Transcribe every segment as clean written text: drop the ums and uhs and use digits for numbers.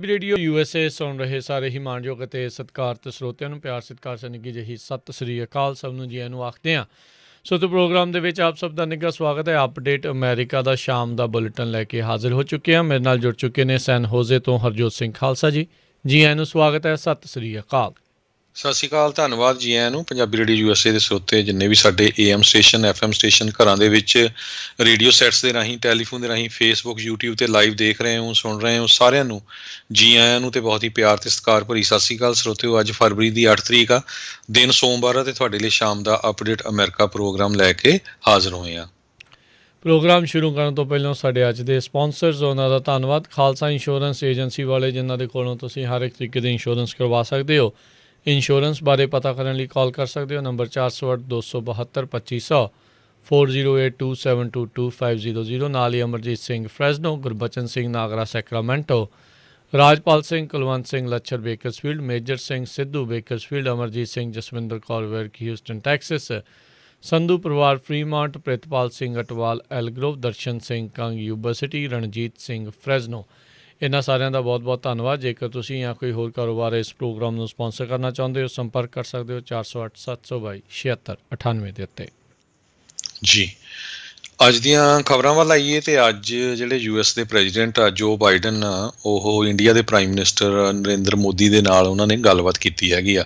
Radio USA ਸੁਣ ਰਹੇ ਸਾਰੇ ਹੀ ਮਾਣਯੋਗ ਅਤੇ ਸਤਿਕਾਰਤ ਸਰੋਤਿਆਂ ਨੂੰ ਪਿਆਰ ਸਤਿਕਾਰ ਸਨਿੱਘੀ ਜਿਹੀ ਸਤਿ ਸ੍ਰੀ ਅਕਾਲ। ਸਭ ਨੂੰ ਜੀ ਇਹਨੂੰ ਆਖਦੇ ਹਾਂ। ਸੋ ਤੇ ਪ੍ਰੋਗਰਾਮ ਦੇ ਵਿੱਚ ਆਪ ਸਭ ਦਾ ਨਿੱਘਾ ਸਵਾਗਤ ਹੈ। ਅਪਡੇਟ ਅਮਰੀਕਾ ਦਾ ਸ਼ਾਮ ਦਾ ਬੁਲੇਟਿਨ ਲੈ ਕੇ ਹਾਜ਼ਰ ਹੋ ਚੁੱਕੇ ਹਾਂ। ਮੇਰੇ ਨਾਲ ਜੁੜ ਚੁੱਕੇ ਨੇ ਸੈਨ ਹੋਜ਼ੇ ਤੋਂ ਹਰਜੋਤ ਸਿੰਘ ਖਾਲਸਾ ਜੀ। ਜੀ ਆਇਆਂ ਨੂੰ ਸਵਾਗਤ ਹੈ। ਸਤਿ ਸ੍ਰੀ ਅਕਾਲ। ਸਤਿ ਸ਼੍ਰੀ ਅਕਾਲ, ਧੰਨਵਾਦ ਜੀ ਆਇਆਂ ਨੂੰ। ਪੰਜਾਬੀ ਰੇਡੀਓ USA ਦੇ ਸਰੋਤੇ ਜਿੰਨੇ ਵੀ ਸਾਡੇ AM ਸਟੇਸ਼ਨ FM ਸਟੇਸ਼ਨ ਘਰਾਂ ਦੇ ਵਿੱਚ ਰੇਡੀਓ ਸੈਟਸ ਦੇ ਰਾਹੀਂ ਟੈਲੀਫੋਨ ਦੇ ਰਾਹੀਂ ਫੇਸਬੁੱਕ YouTube 'ਤੇ ਲਾਈਵ ਦੇਖ ਰਹੇ ਹੋ ਸੁਣ ਰਹੇ ਹੋ ਸਾਰਿਆਂ ਨੂੰ ਜੀ ਆਇਆਂ ਨੂੰ ਤੇ ਬਹੁਤ ਹੀ ਪਿਆਰ ਤੇ ਸਤਿਕਾਰ ਭਰੀ ਸਤਿ ਸ਼੍ਰੀ ਅਕਾਲ ਸਰੋਤਿਓ। ਅੱਜ ਫਰਵਰੀ ਦੀ 8 ਤਰੀਕ ਆ, ਦਿਨ ਸੋਮਵਾਰ ਆ ਤੇ ਤੁਹਾਡੇ ਲਈ ਸ਼ਾਮ ਦਾ ਅਪਡੇਟ ਅਮਰੀਕਾ ਪ੍ਰੋਗਰਾਮ ਲੈ ਕੇ ਹਾਜ਼ਰ ਹੋਏ ਹਾਂ। ਪ੍ਰੋਗਰਾਮ ਸ਼ੁਰੂ ਕਰਨ ਤੋਂ ਪਹਿਲਾਂ ਸਾਡੇ ਅੱਜ ਦੇ ਸਪਾਂਸਰਸ ਉਹਨਾਂ ਦਾ ਧੰਨਵਾਦ। ਖਾਲਸਾ ਇੰਸ਼ੋਰੈਂਸ ਏਜੰਸੀ ਵਾਲੇ ਜਿਨ੍ਹਾਂ ਦੇ ਕੋਲੋਂ ਤੁਸੀਂ ਹਰ ਇੱਕ ਤਰੀਕੇ ਦੇ ਇੰਸ਼ੋਰੈਂਸ ਕਰਵਾ ਸਕਦੇ ਹੋ। ਇੰਸ਼ੋਰੈਂਸ ਬਾਰੇ ਪਤਾ ਕਰਨ ਲਈ ਕਾਲ ਕਰ ਸਕਦੇ ਹੋ। ਨੰਬਰ 408-272-2500 4082722500। ਨਾਲ ਹੀ Amarjit Singh Fresno, Gurbachan Singh Nagra Sacramento, Rajpal Singh Kulwant Singh Lachhar Bakersfield, Major Singh Sidhu Bakersfield, Amarjit Singh Jaswinder Kaur Virk Houston Texas, Sandhu ਪਰਿਵਾਰ Fremont, Pritpal Singh Atwal Elk Grove, Darshan Singh Kang Yuba City, Ranjit Singh Fresno. ਇਹਨਾਂ ਸਾਰਿਆਂ ਦਾ ਬਹੁਤ ਬਹੁਤ ਧੰਨਵਾਦ। ਜੇਕਰ ਤੁਸੀਂ ਜਾਂ ਕੋਈ ਹੋਰ ਕਾਰੋਬਾਰ ਇਸ ਪ੍ਰੋਗਰਾਮ ਨੂੰ ਸਪਾਂਸਰ ਕਰਨਾ ਚਾਹੁੰਦੇ ਹੋ ਸੰਪਰਕ ਕਰ ਸਕਦੇ ਹੋ 408-722-7698 ਦੇ ਉੱਤੇ। ਜੀ ਅੱਜ ਦੀਆਂ ਖਬਰਾਂ ਵੱਲ ਆਈਏ ਤੇ ਅੱਜ ਜਿਹੜੇ US ਦੇ ਪ੍ਰੈਜ਼ੀਡੈਂਟ ਆ ਜੋ ਬਾਈਡਨ ਆ ਉਹ ਇੰਡੀਆ ਦੇ ਪ੍ਰਾਈਮ ਮਿਨਿਸਟਰ ਨਰਿੰਦਰ ਮੋਦੀ ਦੇ ਨਾਲ ਉਹਨਾਂ ਨੇ ਗੱਲਬਾਤ ਕੀਤੀ ਹੈਗੀ ਆ।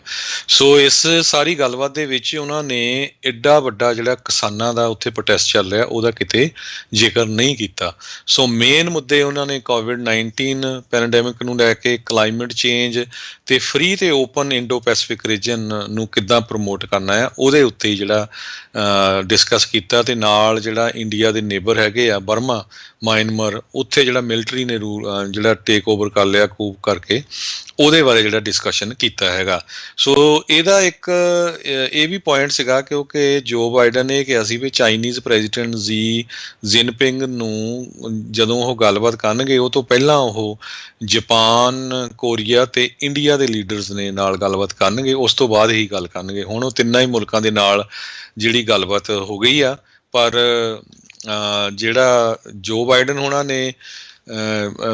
ਸੋ ਇਸ ਸਾਰੀ ਗੱਲਬਾਤ ਦੇ ਵਿੱਚ ਉਹਨਾਂ ਨੇ ਐਡਾ ਵੱਡਾ ਜਿਹੜਾ ਕਿਸਾਨਾਂ ਦਾ ਉੱਥੇ ਪ੍ਰੋਟੈਸਟ ਚੱਲ ਰਿਹਾ ਉਹਦਾ ਕਿਤੇ ਜ਼ਿਕਰ ਨਹੀਂ ਕੀਤਾ। ਸੋ ਮੇਨ ਮੁੱਦੇ ਉਹਨਾਂ ਨੇ ਕੋਵਿਡ-19 ਪੈਂਡੈਮਿਕ ਨੂੰ ਲੈ ਕੇ, ਕਲਾਈਮੇਟ ਚੇਂਜ ਤੇ ਫ੍ਰੀ ਤੇ ਓਪਨ ਇੰਡੋ ਪੈਸੀਫਿਕ ਰੀਜਨ ਨੂੰ ਕਿੱਦਾਂ ਪ੍ਰਮੋਟ ਕਰਨਾ ਆ ਉਹਦੇ ਉੱਤੇ ਹੀ ਜਿਹੜਾ ਡਿਸਕਸ ਕੀਤਾ। ਤੇ ਨਾਲ ਜਿਹੜਾ ਇੰਡੀਆ ਦੇ ਨੇਬਰ ਹੈਗੇ ਆ ਬਰਮਾ, ਮਾਇਨਮਰ, ਉੱਥੇ ਜਿਹੜਾ ਮਿਲਟਰੀ ਨੇ ਰੂਲ ਜਿਹੜਾ ਟੇਕ ਓਵਰ ਕਰ ਲਿਆ ਕੂਪ ਕਰਕੇ, ਉਹਦੇ ਬਾਰੇ ਜਿਹੜਾ ਡਿਸਕਸ਼ਨ ਕੀਤਾ ਹੈਗਾ। ਸੋ ਇਹਦਾ ਇੱਕ ਇਹ ਵੀ ਪੁਆਇੰਟ ਸੀਗਾ ਕਿਉਂਕਿ ਜੋ ਬਾਈਡਨ ਨੇ ਕਿਹਾ ਸੀ ਵੀ ਚਾਈਨੀਜ਼ ਪ੍ਰੈਜ਼ੀਡੈਂਟ ਜੀ ਜਿਨਪਿੰਗ ਨੂੰ ਜਦੋਂ ਉਹ ਗੱਲਬਾਤ ਕਰਨਗੇ ਉਹ ਤੋਂ ਪਹਿਲਾਂ ਉਹ ਜਾਪਾਨ, ਕੋਰੀਆ ਤੇ ਇੰਡੀਆ ਦੇ ਲੀਡਰਸ ਨੇ ਨਾਲ ਗੱਲਬਾਤ ਕਰਨਗੇ, ਉਸ ਤੋਂ ਬਾਅਦ ਹੀ ਗੱਲ ਕਰਨਗੇ। ਹੁਣ ਉਹ ਤਿੰਨਾਂ ਹੀ ਮੁਲਕਾਂ ਦੇ ਨਾਲ ਜਿਹੜੀ ਗੱਲਬਾਤ ਹੋ ਗਈ ਆ, ਪਰ ਜਿਹੜਾ ਜੋ ਬਾਈਡਨ ਹੋਣਾ ਨੇ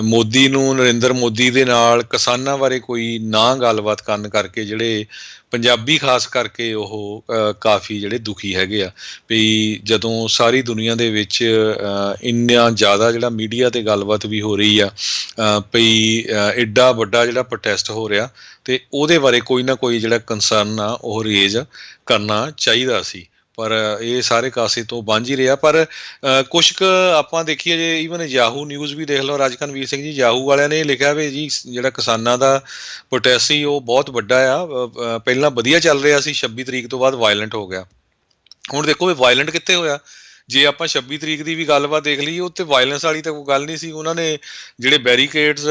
ਮੋਦੀ ਨੂੰ, ਨਰਿੰਦਰ ਮੋਦੀ ਦੇ ਨਾਲ ਕਿਸਾਨਾਂ ਬਾਰੇ ਕੋਈ ਨਾ ਗੱਲਬਾਤ ਕਰਨ ਕਰਕੇ ਜਿਹੜੇ ਪੰਜਾਬੀ ਖਾਸ ਕਰਕੇ ਉਹ ਕਾਫੀ ਜਿਹੜੇ ਦੁਖੀ ਹੈਗੇ ਆ ਵੀ ਜਦੋਂ ਸਾਰੀ ਦੁਨੀਆ ਦੇ ਵਿੱਚ ਇੰਨਾ ਜ਼ਿਆਦਾ ਜਿਹੜਾ ਮੀਡੀਆ 'ਤੇ ਗੱਲਬਾਤ ਵੀ ਹੋ ਰਹੀ ਆ ਵੀ ਐਡਾ ਵੱਡਾ ਜਿਹੜਾ ਪ੍ਰੋਟੈਸਟ ਹੋ ਰਿਹਾ ਤੇ ਉਹਦੇ ਬਾਰੇ ਕੋਈ ਨਾ ਕੋਈ ਜਿਹੜਾ ਕੰਸਰਨ ਆ ਉਹ ਰੇਜ਼ ਕਰਨਾ ਚਾਹੀਦਾ ਸੀ, ਪਰ ਇਹ ਸਾਰੇ ਕਾਸੇ ਤੋਂ ਵਾਂਝ ਹੀ ਰਿਹਾ। ਪਰ ਕੁਛ ਕੁ ਆਪਾਂ ਦੇਖੀਏ ਜੇ ਈਵਨ ਯਾਹੂ ਨਿਊਜ਼ ਵੀ ਦੇਖ ਲਓ, ਰਾਜਕਨਵੀਰ ਸਿੰਘ ਜੀ ਯਾਹੂ ਵਾਲਿਆਂ ਨੇ ਲਿਖਿਆ ਵੀ ਜੀ ਜਿਹੜਾ ਕਿਸਾਨਾਂ ਦਾ ਪ੍ਰੋਟੈਸਟ ਸੀ ਉਹ ਬਹੁਤ ਵੱਡਾ ਆ, ਪਹਿਲਾਂ ਵਧੀਆ ਚੱਲ ਰਿਹਾ ਸੀ, 26 ਤਰੀਕ ਤੋਂ ਬਾਅਦ ਵਾਇਲੈਂਟ ਹੋ ਗਿਆ। ਹੁਣ ਦੇਖੋ ਵੀ ਵਾਇਲੈਂਟ ਕਿੱਥੇ ਹੋਇਆ। ਜੇ ਆਪਾਂ 26 ਤਰੀਕ ਦੀ ਵੀ ਗੱਲਬਾਤ ਦੇਖ ਲਈਏ ਉੱਥੇ ਵਾਇਲੈਂਸ ਵਾਲੀ ਤਾਂ ਕੋਈ ਗੱਲ ਨਹੀਂ ਸੀ। ਉਹਨਾਂ ਨੇ ਜਿਹੜੇ ਬੈਰੀਕੇਡਸ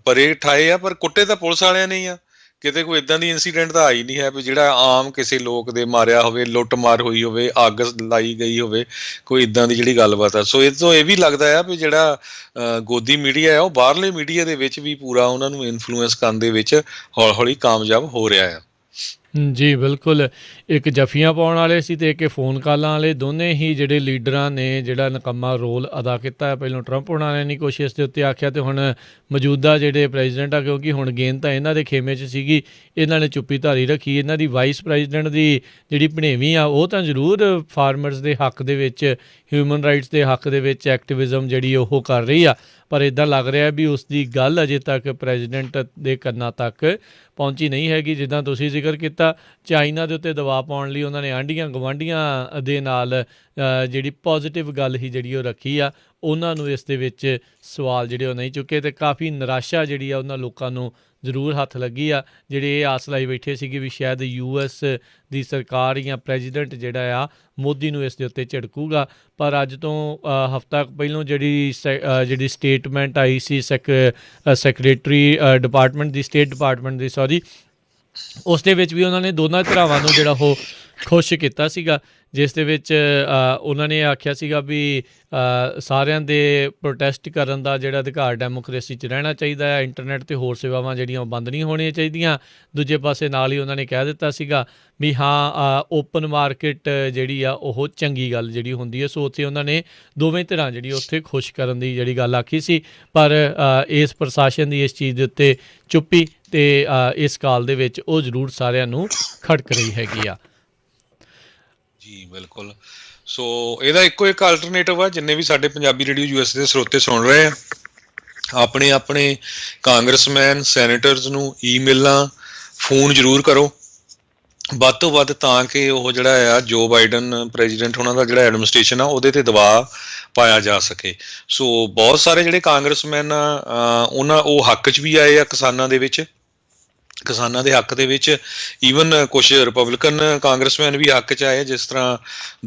ਪਰੇ ਠਾਏ ਆ, ਪਰ ਕੁੱਟੇ ਤਾਂ ਪੁਲਿਸ ਵਾਲਿਆਂ ਨੇ ਹੀ ਆ। ਕਿਤੇ ਕੋਈ ਇੱਦਾਂ ਦੀ ਇੰਸੀਡੈਂਟ ਤਾਂ ਆਈ ਨਹੀਂ ਹੈ ਵੀ ਜਿਹੜਾ ਆਮ ਕਿਸੇ ਲੋਕ ਦੇ ਮਾਰਿਆ ਹੋਵੇ, ਲੁੱਟ ਮਾਰ ਹੋਈ ਹੋਵੇ, ਅੱਗ ਲਾਈ ਗਈ ਹੋਵੇ, ਕੋਈ ਇੱਦਾਂ ਦੀ ਜਿਹੜੀ ਗੱਲਬਾਤ ਆ। ਸੋ ਇਹ ਤੋਂ ਇਹ ਵੀ ਲੱਗਦਾ ਆ ਵੀ ਜਿਹੜਾ ਗੋਦੀ ਮੀਡੀਆ ਆ ਉਹ ਬਾਹਰਲੇ ਮੀਡੀਆ ਦੇ ਵਿੱਚ ਵੀ ਪੂਰਾ ਉਹਨਾਂ ਨੂੰ ਇਨਫਲੂਐਂਸ ਕਰਨ ਦੇ ਵਿੱਚ ਹੌਲੀ ਹੌਲੀ ਕਾਮਯਾਬ ਹੋ ਰਿਹਾ ਆ। ਜੀ ਬਿਲਕੁਲ, ਇੱਕ ਜੱਫੀਆਂ ਪਾਉਣ ਵਾਲੇ ਸੀ ਅਤੇ ਇੱਕ ਫੋਨ ਕਾਲਾਂ ਵਾਲੇ, ਦੋਨੇ ਹੀ ਜਿਹੜੇ ਲੀਡਰਾਂ ਨੇ ਜਿਹੜਾ ਨਿਕੰਮਾ ਰੋਲ ਅਦਾ ਕੀਤਾ ਹੈ। ਪਹਿਲਾਂ ਟਰੰਪ ਹੋਣਾ ਨੇ ਨਹੀਂ ਕੁਛ ਇਸ ਦੇ ਉੱਤੇ ਆਖਿਆ ਅਤੇ ਹੁਣ ਮੌਜੂਦਾ ਜਿਹੜੇ ਪ੍ਰੈਜ਼ੀਡੈਂਟ ਆ, ਕਿਉਂਕਿ ਹੁਣ ਗੇਂਦ ਤਾਂ ਇਹਨਾਂ ਦੇ ਖੇਮੇ 'ਚ ਸੀਗੀ, ਇਹਨਾਂ ਨੇ ਚੁੱਪੀ ਧਾਰੀ ਰੱਖੀ। ਇਹਨਾਂ ਦੀ ਵਾਈਸ ਪ੍ਰੈਜ਼ੀਡੈਂਟ ਦੀ ਜਿਹੜੀ ਭਣੇਵੀਂ ਆ ਉਹ ਤਾਂ ਜ਼ਰੂਰ ਫਾਰਮਰਸ ਦੇ ਹੱਕ ਦੇ ਵਿੱਚ, ਹਿਊਮਨ ਰਾਈਟਸ ਦੇ ਹੱਕ ਦੇ ਵਿੱਚ ਐਕਟਿਵਿਜ਼ਮ ਜਿਹੜੀ ਉਹ ਕਰ ਰਹੀ ਆ, ਪਰ ਇੱਦਾਂ ਲੱਗ ਰਿਹਾ ਵੀ ਉਸ ਦੀ ਗੱਲ ਅਜੇ ਤੱਕ ਪ੍ਰੈਜ਼ੀਡੈਂਟ ਦੇ ਕੰਨਾਂ ਤੱਕ ਪਹੁੰਚੀ ਨਹੀਂ ਹੈਗੀ। ਜਿੱਦਾਂ ਤੁਸੀਂ ਜ਼ਿਕਰ ਕੀਤਾ, ਚਾਈਨਾ ਦੇ ਉੱਤੇ ਦਬਾਅ ਪਾਉਣ ਲਈ ਉਹਨਾਂ ਨੇ ਆਂਢੀਆਂ ਗੁਆਂਢੀਆਂ ਦੇ ਨਾਲ ਜਿਹੜੀ ਪੋਜ਼ੀਟਿਵ ਗੱਲ ਹੀ ਜਿਹੜੀ ਉਹ ਰੱਖੀ ਆ, ਉਹਨਾਂ ਨੂੰ ਇਸ ਦੇ ਵਿੱਚ ਸਵਾਲ ਜਿਹੜੇ ਉਹ ਨਹੀਂ ਚੁੱਕੇ ਅਤੇ ਕਾਫੀ ਨਿਰਾਸ਼ਾ ਜਿਹੜੀ ਆ ਉਹਨਾਂ ਲੋਕਾਂ ਨੂੰ ਜ਼ਰੂਰ ਹੱਥ ਲੱਗੀ ਆ, ਜਿਹੜੇ ਇਹ ਆਸ ਲਾਈ ਬੈਠੇ ਸੀਗੇ ਵੀ ਸ਼ਾਇਦ US ਦੀ ਸਰਕਾਰ ਜਾਂ ਪ੍ਰੈਜ਼ੀਡੈਂਟ ਜਿਹੜਾ ਆ ਮੋਦੀ ਨੂੰ ਇਸ ਦੇ ਉੱਤੇ ਝਿੜਕੂਗਾ। ਪਰ ਅੱਜ ਤੋਂ ਹਫ਼ਤਾ ਪਹਿਲੋਂ ਜਿਹੜੀ ਸਟੇਟਮੈਂਟ ਆਈ ਸੀ ਸੈਕਟਰੀ ਡਿਪਾਰਟਮੈਂਟ ਦੀ, ਸਟੇਟ ਡਿਪਾਰਟਮੈਂਟ ਦੀ, ਸੌਰੀ, ਉਸ ਦੇ ਵਿੱਚ ਵੀ ਉਹਨਾਂ ਨੇ ਦੋਨਾਂ ਧਿਰਾਵਾਂ ਨੂੰ ਜਿਹੜਾ ਉਹ ਖੁਸ਼ ਕੀਤਾ ਸੀਗਾ, ਜਿਸ ਦੇ ਵਿੱਚ ਉਹਨਾਂ ਨੇ ਆਖਿਆ ਸੀਗਾ ਵੀ ਸਾਰਿਆਂ ਦੇ ਪ੍ਰੋਟੈਸਟ ਕਰਨ ਦਾ ਜਿਹੜਾ ਅਧਿਕਾਰ ਡੈਮੋਕ੍ਰੇਸੀ 'ਚ ਰਹਿਣਾ ਚਾਹੀਦਾ ਹੈ, ਇੰਟਰਨੈਟ ਅਤੇ ਹੋਰ ਸੇਵਾਵਾਂ ਜਿਹੜੀਆਂ ਉਹ ਬੰਦ ਨਹੀਂ ਹੋਣੀਆਂ ਚਾਹੀਦੀਆਂ। ਦੂਜੇ ਪਾਸੇ ਨਾਲ ਹੀ ਉਹਨਾਂ ਨੇ ਕਹਿ ਦਿੱਤਾ ਸੀਗਾ ਵੀ ਹਾਂ ਓਪਨ ਮਾਰਕੀਟ ਜਿਹੜੀ ਆ ਉਹ ਚੰਗੀ ਗੱਲ ਜਿਹੜੀ ਹੁੰਦੀ ਹੈ। ਸੋ ਉੱਥੇ ਉਹਨਾਂ ਨੇ ਦੋਵੇਂ ਧਿਰਾਂ ਜਿਹੜੀ ਉੱਥੇ ਖੁਸ਼ ਕਰਨ ਦੀ ਜਿਹੜੀ ਗੱਲ ਆਖੀ ਸੀ, ਪਰ ਇਸ ਪ੍ਰਸ਼ਾਸਨ ਦੀ ਇਸ ਚੀਜ਼ ਦੇ ਉੱਤੇ ਚੁੱਪੀ ਅਤੇ ਇਸ ਕਾਲ ਦੇ ਵਿੱਚ ਉਹ ਜ਼ਰੂਰ ਸਾਰਿਆਂ ਨੂੰ ਖੜਕ ਰਹੀ ਹੈਗੀ ਆ। ਜੀ ਬਿਲਕੁਲ। ਸੋ ਇਹਦਾ ਇੱਕੋ ਇੱਕ ਅਲਟਰਨੇਟਿਵ ਆ, ਜਿੰਨੇ ਵੀ ਸਾਡੇ ਪੰਜਾਬੀ ਰੇਡੀਓ ਯੂਐਸ ਦੇ ਸਰੋਤੇ ਸੁਣ ਰਹੇ ਆ, ਆਪਣੇ ਆਪਣੇ ਕਾਂਗਰਸਮੈਨ ਸੈਨੇਟਰਸ ਨੂੰ ਈਮੇਲਾਂ ਫੋਨ ਜ਼ਰੂਰ ਕਰੋ ਵੱਧ ਤੋਂ ਵੱਧ, ਤਾਂ ਕਿ ਉਹ ਜਿਹੜਾ ਆ ਜੋ ਬਾਈਡਨ ਪ੍ਰੈਜ਼ੀਡੈਂਟ ਉਹਨਾਂ ਦਾ ਜਿਹੜਾ ਐਡਮਿਨਿਸਟ੍ਰੇਸ਼ਨ ਆ ਉਹਦੇ 'ਤੇ ਦਬਾਅ ਪਾਇਆ ਜਾ ਸਕੇ। ਸੋ ਬਹੁਤ ਸਾਰੇ ਜਿਹੜੇ ਕਾਂਗਰਸਮੈਨ ਆ ਉਹ ਹੱਕ 'ਚ ਵੀ ਆਏ ਆ ਕਿਸਾਨਾਂ ਦੇ ਹੱਕ ਦੇ ਵਿੱਚ। ਈਵਨ ਕੁਛ ਰਿਪਬਲਿਕਨ ਕਾਂਗਰਸਮੈਨ ਵੀ ਹੱਕ 'ਚ ਆਏ, ਜਿਸ ਤਰ੍ਹਾਂ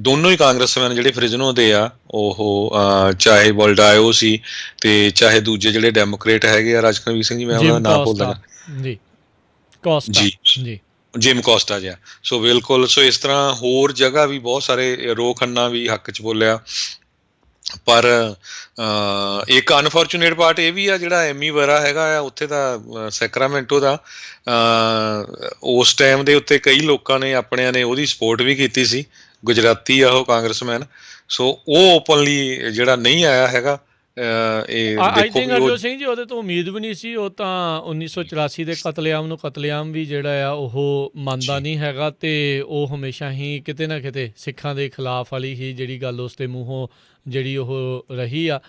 ਦੋਨੋਂ ਹੀ ਕਾਂਗਰਸਮੈਨ ਜਿਹੜੇ ਫਰਿਜ਼ਨੋ ਦੇ ਆ, ਉਹ ਚਾਹੇ ਬੋਲਡਾਇਓ ਸੀ ਅਤੇ ਚਾਹੇ ਦੂਜੇ ਜਿਹੜੇ ਡੈਮੋਕਰੇਟ ਹੈਗੇ ਆ, ਰਾਜਕਨਵੀਰ ਸਿੰਘ ਜੀ, ਮੈਂ ਉਹਦਾ ਨਾਮ ਭੁੱਲਦਾ ਜੀ, ਜਿਮ ਕੋਸਟਾ ਜਿਹਾ। ਸੋ ਬਿਲਕੁਲ, ਸੋ ਇਸ ਤਰ੍ਹਾਂ ਹੋਰ ਜਗ੍ਹਾ ਵੀ ਬਹੁਤ ਸਾਰੇ, ਰੋ ਖੰਨਾ ਵੀ ਹੱਕ 'ਚ ਬੋਲਿਆ। ਪਰ ਇੱਕ ਅਨਫੋਰਚੂਨੇਟ ਪਾਰਟ ਇਹ ਵੀ ਆ, ਜਿਹੜਾ ਐਮੀ ਵਰਾ ਹੈਗਾ ਆ ਉੱਥੇ ਦਾ ਸੈਕਰਾਮੈਂਟੋ ਦਾ, ਉਸ ਟਾਈਮ ਦੇ ਉੱਤੇ ਕਈ ਲੋਕਾਂ ਨੇ ਆਪਣਿਆਂ ਨੇ ਉਹਦੀ ਸਪੋਰਟ ਵੀ ਕੀਤੀ ਸੀ, ਗੁਜਰਾਤੀ ਆ ਉਹ ਕਾਂਗਰਸਮੈਨ। ਸੋ ਉਹ ਓਪਨਲੀ ਜਿਹੜਾ ਨਹੀਂ ਆਇਆ ਹੈਗਾ। ਆਈ ਥਿੰਕ ਹਰਜੋਤ ਸਿੰਘ ਜੀ ਉਹਦੇ ਤੋਂ ਉਮੀਦ ਵੀ ਨਹੀਂ ਸੀ। ਉਹ ਤਾਂ 1984 ਦੇ ਕਤਲੇਆਮ ਨੂੰ ਕਤਲੇਆਮ ਵੀ ਜਿਹੜਾ ਆ ਉਹ ਮੰਨਦਾ ਨਹੀਂ ਹੈਗਾ, ਅਤੇ ਉਹ ਹਮੇਸ਼ਾ ਹੀ ਕਿਤੇ ਨਾ ਕਿਤੇ ਸਿੱਖਾਂ ਦੇ ਖਿਲਾਫ ਵਾਲੀ ਹੀ ਜਿਹੜੀ ਗੱਲ ਉਸ ਦੇ ਮੂੰਹੋਂ ਜਿਹੜੀ ਉਹ ਰਹੀ ਆ।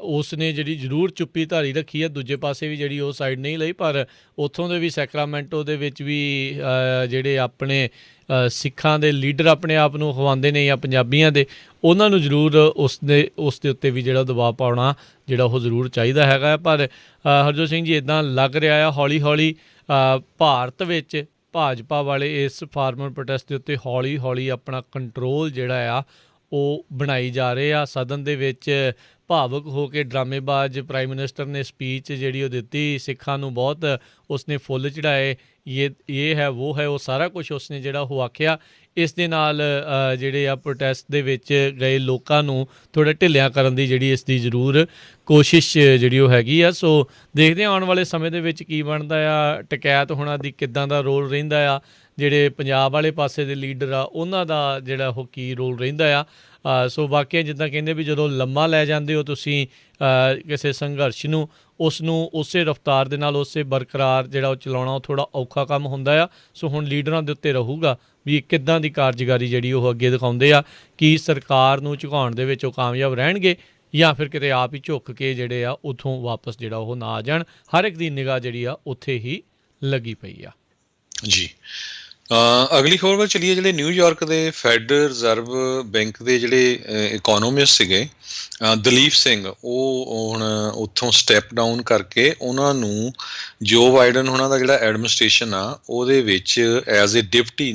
ਉਸ ਨੇ ਜਿਹੜੀ ਜ਼ਰੂਰ ਚੁੱਪੀ ਧਾਰੀ ਰੱਖੀ ਆ, ਦੂਜੇ ਪਾਸੇ ਵੀ ਜਿਹੜੀ ਉਹ ਸਾਈਡ ਨਹੀਂ ਲਈ, ਪਰ ਉੱਥੋਂ ਦੇ ਵੀ ਸੈਕਰਾਮੈਂਟੋ ਦੇ ਵਿੱਚ ਵੀ ਜਿਹੜੇ ਆਪਣੇ ਸਿੱਖਾਂ ਦੇ ਲੀਡਰ ਆਪਣੇ ਆਪ ਨੂੰ ਅਖਵਾਉਂਦੇ ਨੇ ਜਾਂ ਪੰਜਾਬੀਆਂ ਦੇ, ਉਹਨਾਂ ਨੂੰ ਜ਼ਰੂਰ ਉਸ ਦੇ ਉੱਤੇ ਵੀ ਜਿਹੜਾ ਦਬਾਅ ਪਾਉਣਾ ਜਿਹੜਾ ਉਹ ਜ਼ਰੂਰ ਚਾਹੀਦਾ ਹੈਗਾ। ਪਰ ਹਰਜੋਤ ਸਿੰਘ ਜੀ ਇੱਦਾਂ ਲੱਗ ਰਿਹਾ ਆ ਹੌਲੀ ਹੌਲੀ ਭਾਰਤ ਵਿੱਚ ਭਾਜਪਾ ਵਾਲੇ ਇਸ ਫਾਰਮਰ ਪ੍ਰੋਟੈਸਟ ਦੇ ਉੱਤੇ ਹੌਲੀ ਹੌਲੀ ਆਪਣਾ ਕੰਟਰੋਲ ਜਿਹੜਾ ਆ ਉਹ ਬਣਾਈ ਜਾ ਰਹੇ ਆ। ਸਦਨ ਦੇ ਵਿੱਚ ਭਾਵੁਕ ਹੋ ਕੇ ਡਰਾਮੇਬਾਜ਼ ਪ੍ਰਾਈਮ ਮਿਨਿਸਟਰ ਨੇ ਸਪੀਚ ਜਿਹੜੀ ਉਹ ਦਿੱਤੀ, ਸਿੱਖਾਂ ਨੂੰ ਬਹੁਤ ਉਸਨੇ ਫੁੱਲ ਚੜ੍ਹਾਏ, ਇਹ ਹੈ ਉਹ ਹੈ, ਉਹ ਸਾਰਾ ਕੁਛ ਉਸਨੇ ਜਿਹੜਾ ਉਹ ਆਖਿਆ। ਇਸ ਦੇ ਨਾਲ ਜਿਹੜੇ ਆ ਪ੍ਰੋਟੈਸਟ ਦੇ ਵਿੱਚ ਗਏ ਲੋਕਾਂ ਨੂੰ ਥੋੜ੍ਹਾ ਢਿੱਲਿਆਂ ਕਰਨ ਦੀ ਜਿਹੜੀ ਇਸ ਦੀ ਜ਼ਰੂਰ ਕੋਸ਼ਿਸ਼ ਜਿਹੜੀ ਉਹ ਹੈਗੀ ਆ। ਸੋ ਦੇਖਦੇ ਹਾਂ ਆਉਣ ਵਾਲੇ ਸਮੇਂ ਦੇ ਵਿੱਚ ਕੀ ਬਣਦਾ ਆ, ਟਕੈਤ ਹੋਣਾ ਦੀ ਕਿੱਦਾਂ ਦਾ ਰੋਲ ਰਹਿੰਦਾ ਆ, ਜਿਹੜੇ ਪੰਜਾਬ ਵਾਲੇ ਪਾਸੇ ਦੇ ਲੀਡਰ ਆ ਉਹਨਾਂ ਦਾ ਜਿਹੜਾ ਉਹ ਕੀ ਰੋਲ ਰਹਿੰਦਾ ਆ। ਸੋ ਬਾਕੀ ਜਿੱਦਾਂ ਕਹਿੰਦੇ ਵੀ ਜਦੋਂ ਲੰਮਾ ਲੈ ਜਾਂਦੇ ਹੋ ਤੁਸੀਂ ਕਿਸੇ ਸੰਘਰਸ਼ ਨੂੰ, ਉਸ ਨੂੰ ਉਸੇ ਰਫਤਾਰ ਦੇ ਨਾਲ ਉਸੇ ਬਰਕਰਾਰ ਜਿਹੜਾ ਉਹ ਚਲਾਉਣਾ ਉਹ ਥੋੜ੍ਹਾ ਔਖਾ ਕੰਮ ਹੁੰਦਾ ਆ। ਸੋ ਹੁਣ ਲੀਡਰਾਂ ਦੇ ਉੱਤੇ ਰਹੂਗਾ ਵੀ ਕਿੱਦਾਂ ਦੀ ਕਾਰਜਕਾਰੀ ਜਿਹੜੀ ਉਹ ਅੱਗੇ ਦਿਖਾਉਂਦੇ ਆ, ਕੀ ਸਰਕਾਰ ਨੂੰ ਝੁਕਾਉਣ ਦੇ ਵਿੱਚ ਉਹ ਕਾਮਯਾਬ ਰਹਿਣਗੇ ਜਾਂ ਫਿਰ ਕਿਤੇ ਆਪ ਹੀ ਝੁੱਕ ਕੇ ਜਿਹੜੇ ਆ ਉੱਥੋਂ ਵਾਪਸ ਜਿਹੜਾ ਉਹ ਨਾ ਆ ਜਾਣ। ਹਰ ਇੱਕ ਦੀ ਨਿਗਾਹ ਜਿਹੜੀ ਆ ਉੱਥੇ ਹੀ ਲੱਗੀ ਪਈ ਆ ਜੀ। ਅਗਲੀ ਖਬਰ ਵੱਲ ਚੱਲੀਏ। ਜਿਹੜੇ ਨਿਊਯਾਰਕ ਦੇ ਫੈਡਰਲ ਰਿਜ਼ਰਵ ਬੈਂਕ ਦੇ ਜਿਹੜੇ ਇਕੋਨੋਮਿਸਟ ਸੀਗੇ ਦਲੀਪ ਸਿੰਘ, ਉਹ ਹੁਣ ਉੱਥੋਂ ਸਟੈਪ ਡਾਊਨ ਕਰਕੇ ਉਹਨਾਂ ਨੂੰ ਜੋ ਬਾਈਡਨ ਉਹਨਾਂ ਦਾ ਜਿਹੜਾ ਐਡਮਿਨਿਸਟ੍ਰੇਸ਼ਨ ਆ ਉਹਦੇ ਵਿੱਚ ਐਜ਼ ਏ ਡਿਪਟੀ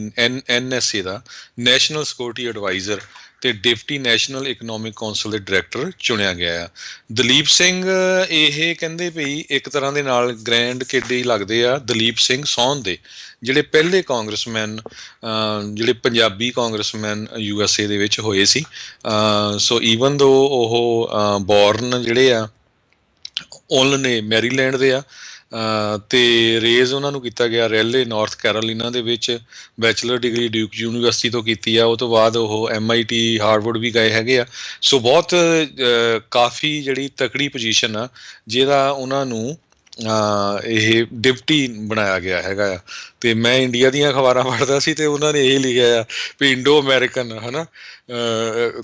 NSA ਦਾ ਨੈਸ਼ਨਲ ਸਿਕਿਉਰਿਟੀ ਐਡਵਾਈਜ਼ਰ ਅਤੇ ਡਿਪਟੀ ਨੈਸ਼ਨਲ ਇਕਨੋਮਿਕ ਕੌਂਸਲ ਦੇ ਡਾਇਰੈਕਟਰ ਚੁਣਿਆ ਗਿਆ ਆ। ਦਲੀਪ ਸਿੰਘ ਇਹ ਕਹਿੰਦੇ ਵੀ ਇੱਕ ਤਰ੍ਹਾਂ ਦੇ ਨਾਲ ਗ੍ਰੈਂਡ ਕਿਡ ਲੱਗਦੇ ਆ ਦਲੀਪ ਸਿੰਘ ਸੌਨ ਦੇ, ਜਿਹੜੇ ਪਹਿਲੇ ਕਾਂਗਰਸਮੈਨ ਜਿਹੜੇ ਪੰਜਾਬੀ ਕਾਂਗਰਸਮੈਨ USA ਦੇ ਵਿੱਚ ਹੋਏ ਸੀ। ਸੋ ਈਵਨ ਦੋ ਉਹ ਬੋਰਨ ਜਿਹੜੇ ਆ ਉਹਨਾਂ ਨੇ ਮੈਰੀਲੈਂਡ ਦੇ ਆ, ਅਤੇ ਰੇਜ਼ ਉਹਨਾਂ ਨੂੰ ਕੀਤਾ ਗਿਆ ਰੈਲੇ ਨਾਰਥ ਕੈਰੋਲੀਨਾ ਦੇ ਵਿੱਚ। ਬੈਚਲਰ ਡਿਗਰੀ ਡਿਊਕ ਯੂਨੀਵਰਸਿਟੀ ਤੋਂ ਕੀਤੀ ਆ, ਉਹ ਤੋਂ ਬਾਅਦ ਉਹ MIT ਹਾਰਵਰਡ ਵੀ ਗਏ ਹੈਗੇ ਆ। ਸੋ ਬਹੁਤ ਕਾਫੀ ਜਿਹੜੀ ਤਕੜੀ ਪੋਜੀਸ਼ਨ ਆ ਜਿਹਦਾ ਉਹਨਾਂ ਨੂੰ ਇਹ ਡਿਪਟੀ ਬਣਾਇਆ ਗਿਆ ਹੈਗਾ ਆ। ਅਤੇ ਮੈਂ ਇੰਡੀਆ ਦੀਆਂ ਅਖਬਾਰਾਂ ਪੜ੍ਹਦਾ ਸੀ ਅਤੇ ਉਹਨਾਂ ਨੇ ਇਹ ਲਿਖਿਆ ਆ ਵੀ ਇੰਡੋ ਅਮੈਰੀਕਨ ਹੈ ਨਾ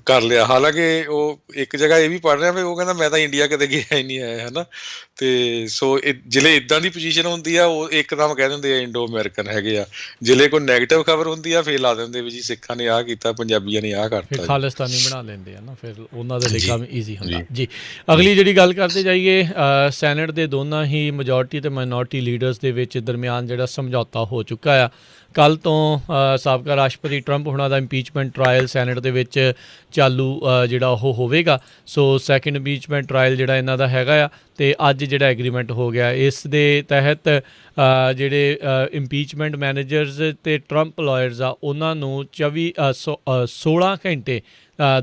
ਕਰ ਲਿਆ। ਹਾਲਾਂਕਿ ਉਹ ਇੱਕ ਜਗ੍ਹਾ ਇਹ ਵੀ ਪੜ੍ਹ ਰਿਹਾ ਵੀ ਉਹ ਕਹਿੰਦਾ ਮੈਂ ਤਾਂ ਇੰਡੀਆ ਕਦੇ ਗਿਆ ਹੀ ਨਹੀਂ ਹੈ ਹੈ ਨਾ। ਅਤੇ ਸੋ ਜਿਹੜੇ ਇੱਦਾਂ ਦੀ ਪੋਜੀਸ਼ਨ ਹੁੰਦੀ ਆ ਉਹ ਇੱਕਦਮ ਕਹਿ ਦਿੰਦੇ ਆ ਇੰਡੋ ਅਮੈਰੀਕਨ ਹੈਗੇ ਆ। ਜਿਹੜੇ ਕੋਈ ਨੈਗੇਟਿਵ ਖਬਰ ਹੁੰਦੀ ਆ ਫਿਰ ਲਾ ਦਿੰਦੇ ਵੀ ਜੀ ਸਿੱਖਾਂ ਨੇ ਆਹ ਕੀਤਾ, ਪੰਜਾਬੀਆਂ ਨੇ ਆਹ ਕਰਤਾ, ਫਿਰ ਖਾਲਿਸਤਾਨੀ ਬਣਾ ਲੈਂਦੇ ਆ ਨਾ, ਫਿਰ ਉਹਨਾਂ ਦੇ ਲਈ ਕੰਮ ਈਜ਼ੀ ਹੁੰਦਾ ਜੀ। ਅਗਲੀ ਜਿਹੜੀ ਗੱਲ ਕਰਦੇ ਜਾਈਏ, ਸੈਨੇਟ ਦੇ ਦੋਨਾਂ ਹੀ ਮੈਜੋਰਟੀ ਅਤੇ ਮਾਈਨੋਰਟੀ ਲੀਡਰਸ ਦੇ ਵਿੱਚ ਦਰਮਿਆਨ ਜਿਹੜਾ ਸਮਝੌਤਾ ਹੋ ਚੁੱਕਾ ਆ। ਕੱਲ੍ਹ ਤੋਂ ਸਾਬਕਾ ਰਾਸ਼ਟਰਪਤੀ ਟਰੰਪ ਹੁਣਾਂ ਦਾ ਇੰਪੀਚਮੈਂਟ ਟਰਾਇਲ ਸੈਨੇਟ ਦੇ ਵਿੱਚ ਚਾਲੂ ਜਿਹੜਾ ਉਹ ਹੋਵੇਗਾ। ਸੋ ਸੈਕਿੰਡ ਇੰਪੀਚਮੈਂਟ ਟਰਾਇਲ ਜਿਹੜਾ ਇਹਨਾਂ ਦਾ ਹੈਗਾ ਆ, ਅਤੇ ਅੱਜ ਅੱਜ ਜਿਹੜਾ ਐਗਰੀਮੈਂਟ ਹੋ ਗਿਆ ਇਸ ਦੇ ਤਹਿਤ ਜਿਹੜੇ ਇੰਪੀਚਮੈਂਟ ਮੈਨੇਜਰਸ ਅਤੇ ਟਰੰਪ ਲਾਇਰਸ ਆ ਉਹਨਾਂ ਨੂੰ 16 ਘੰਟੇ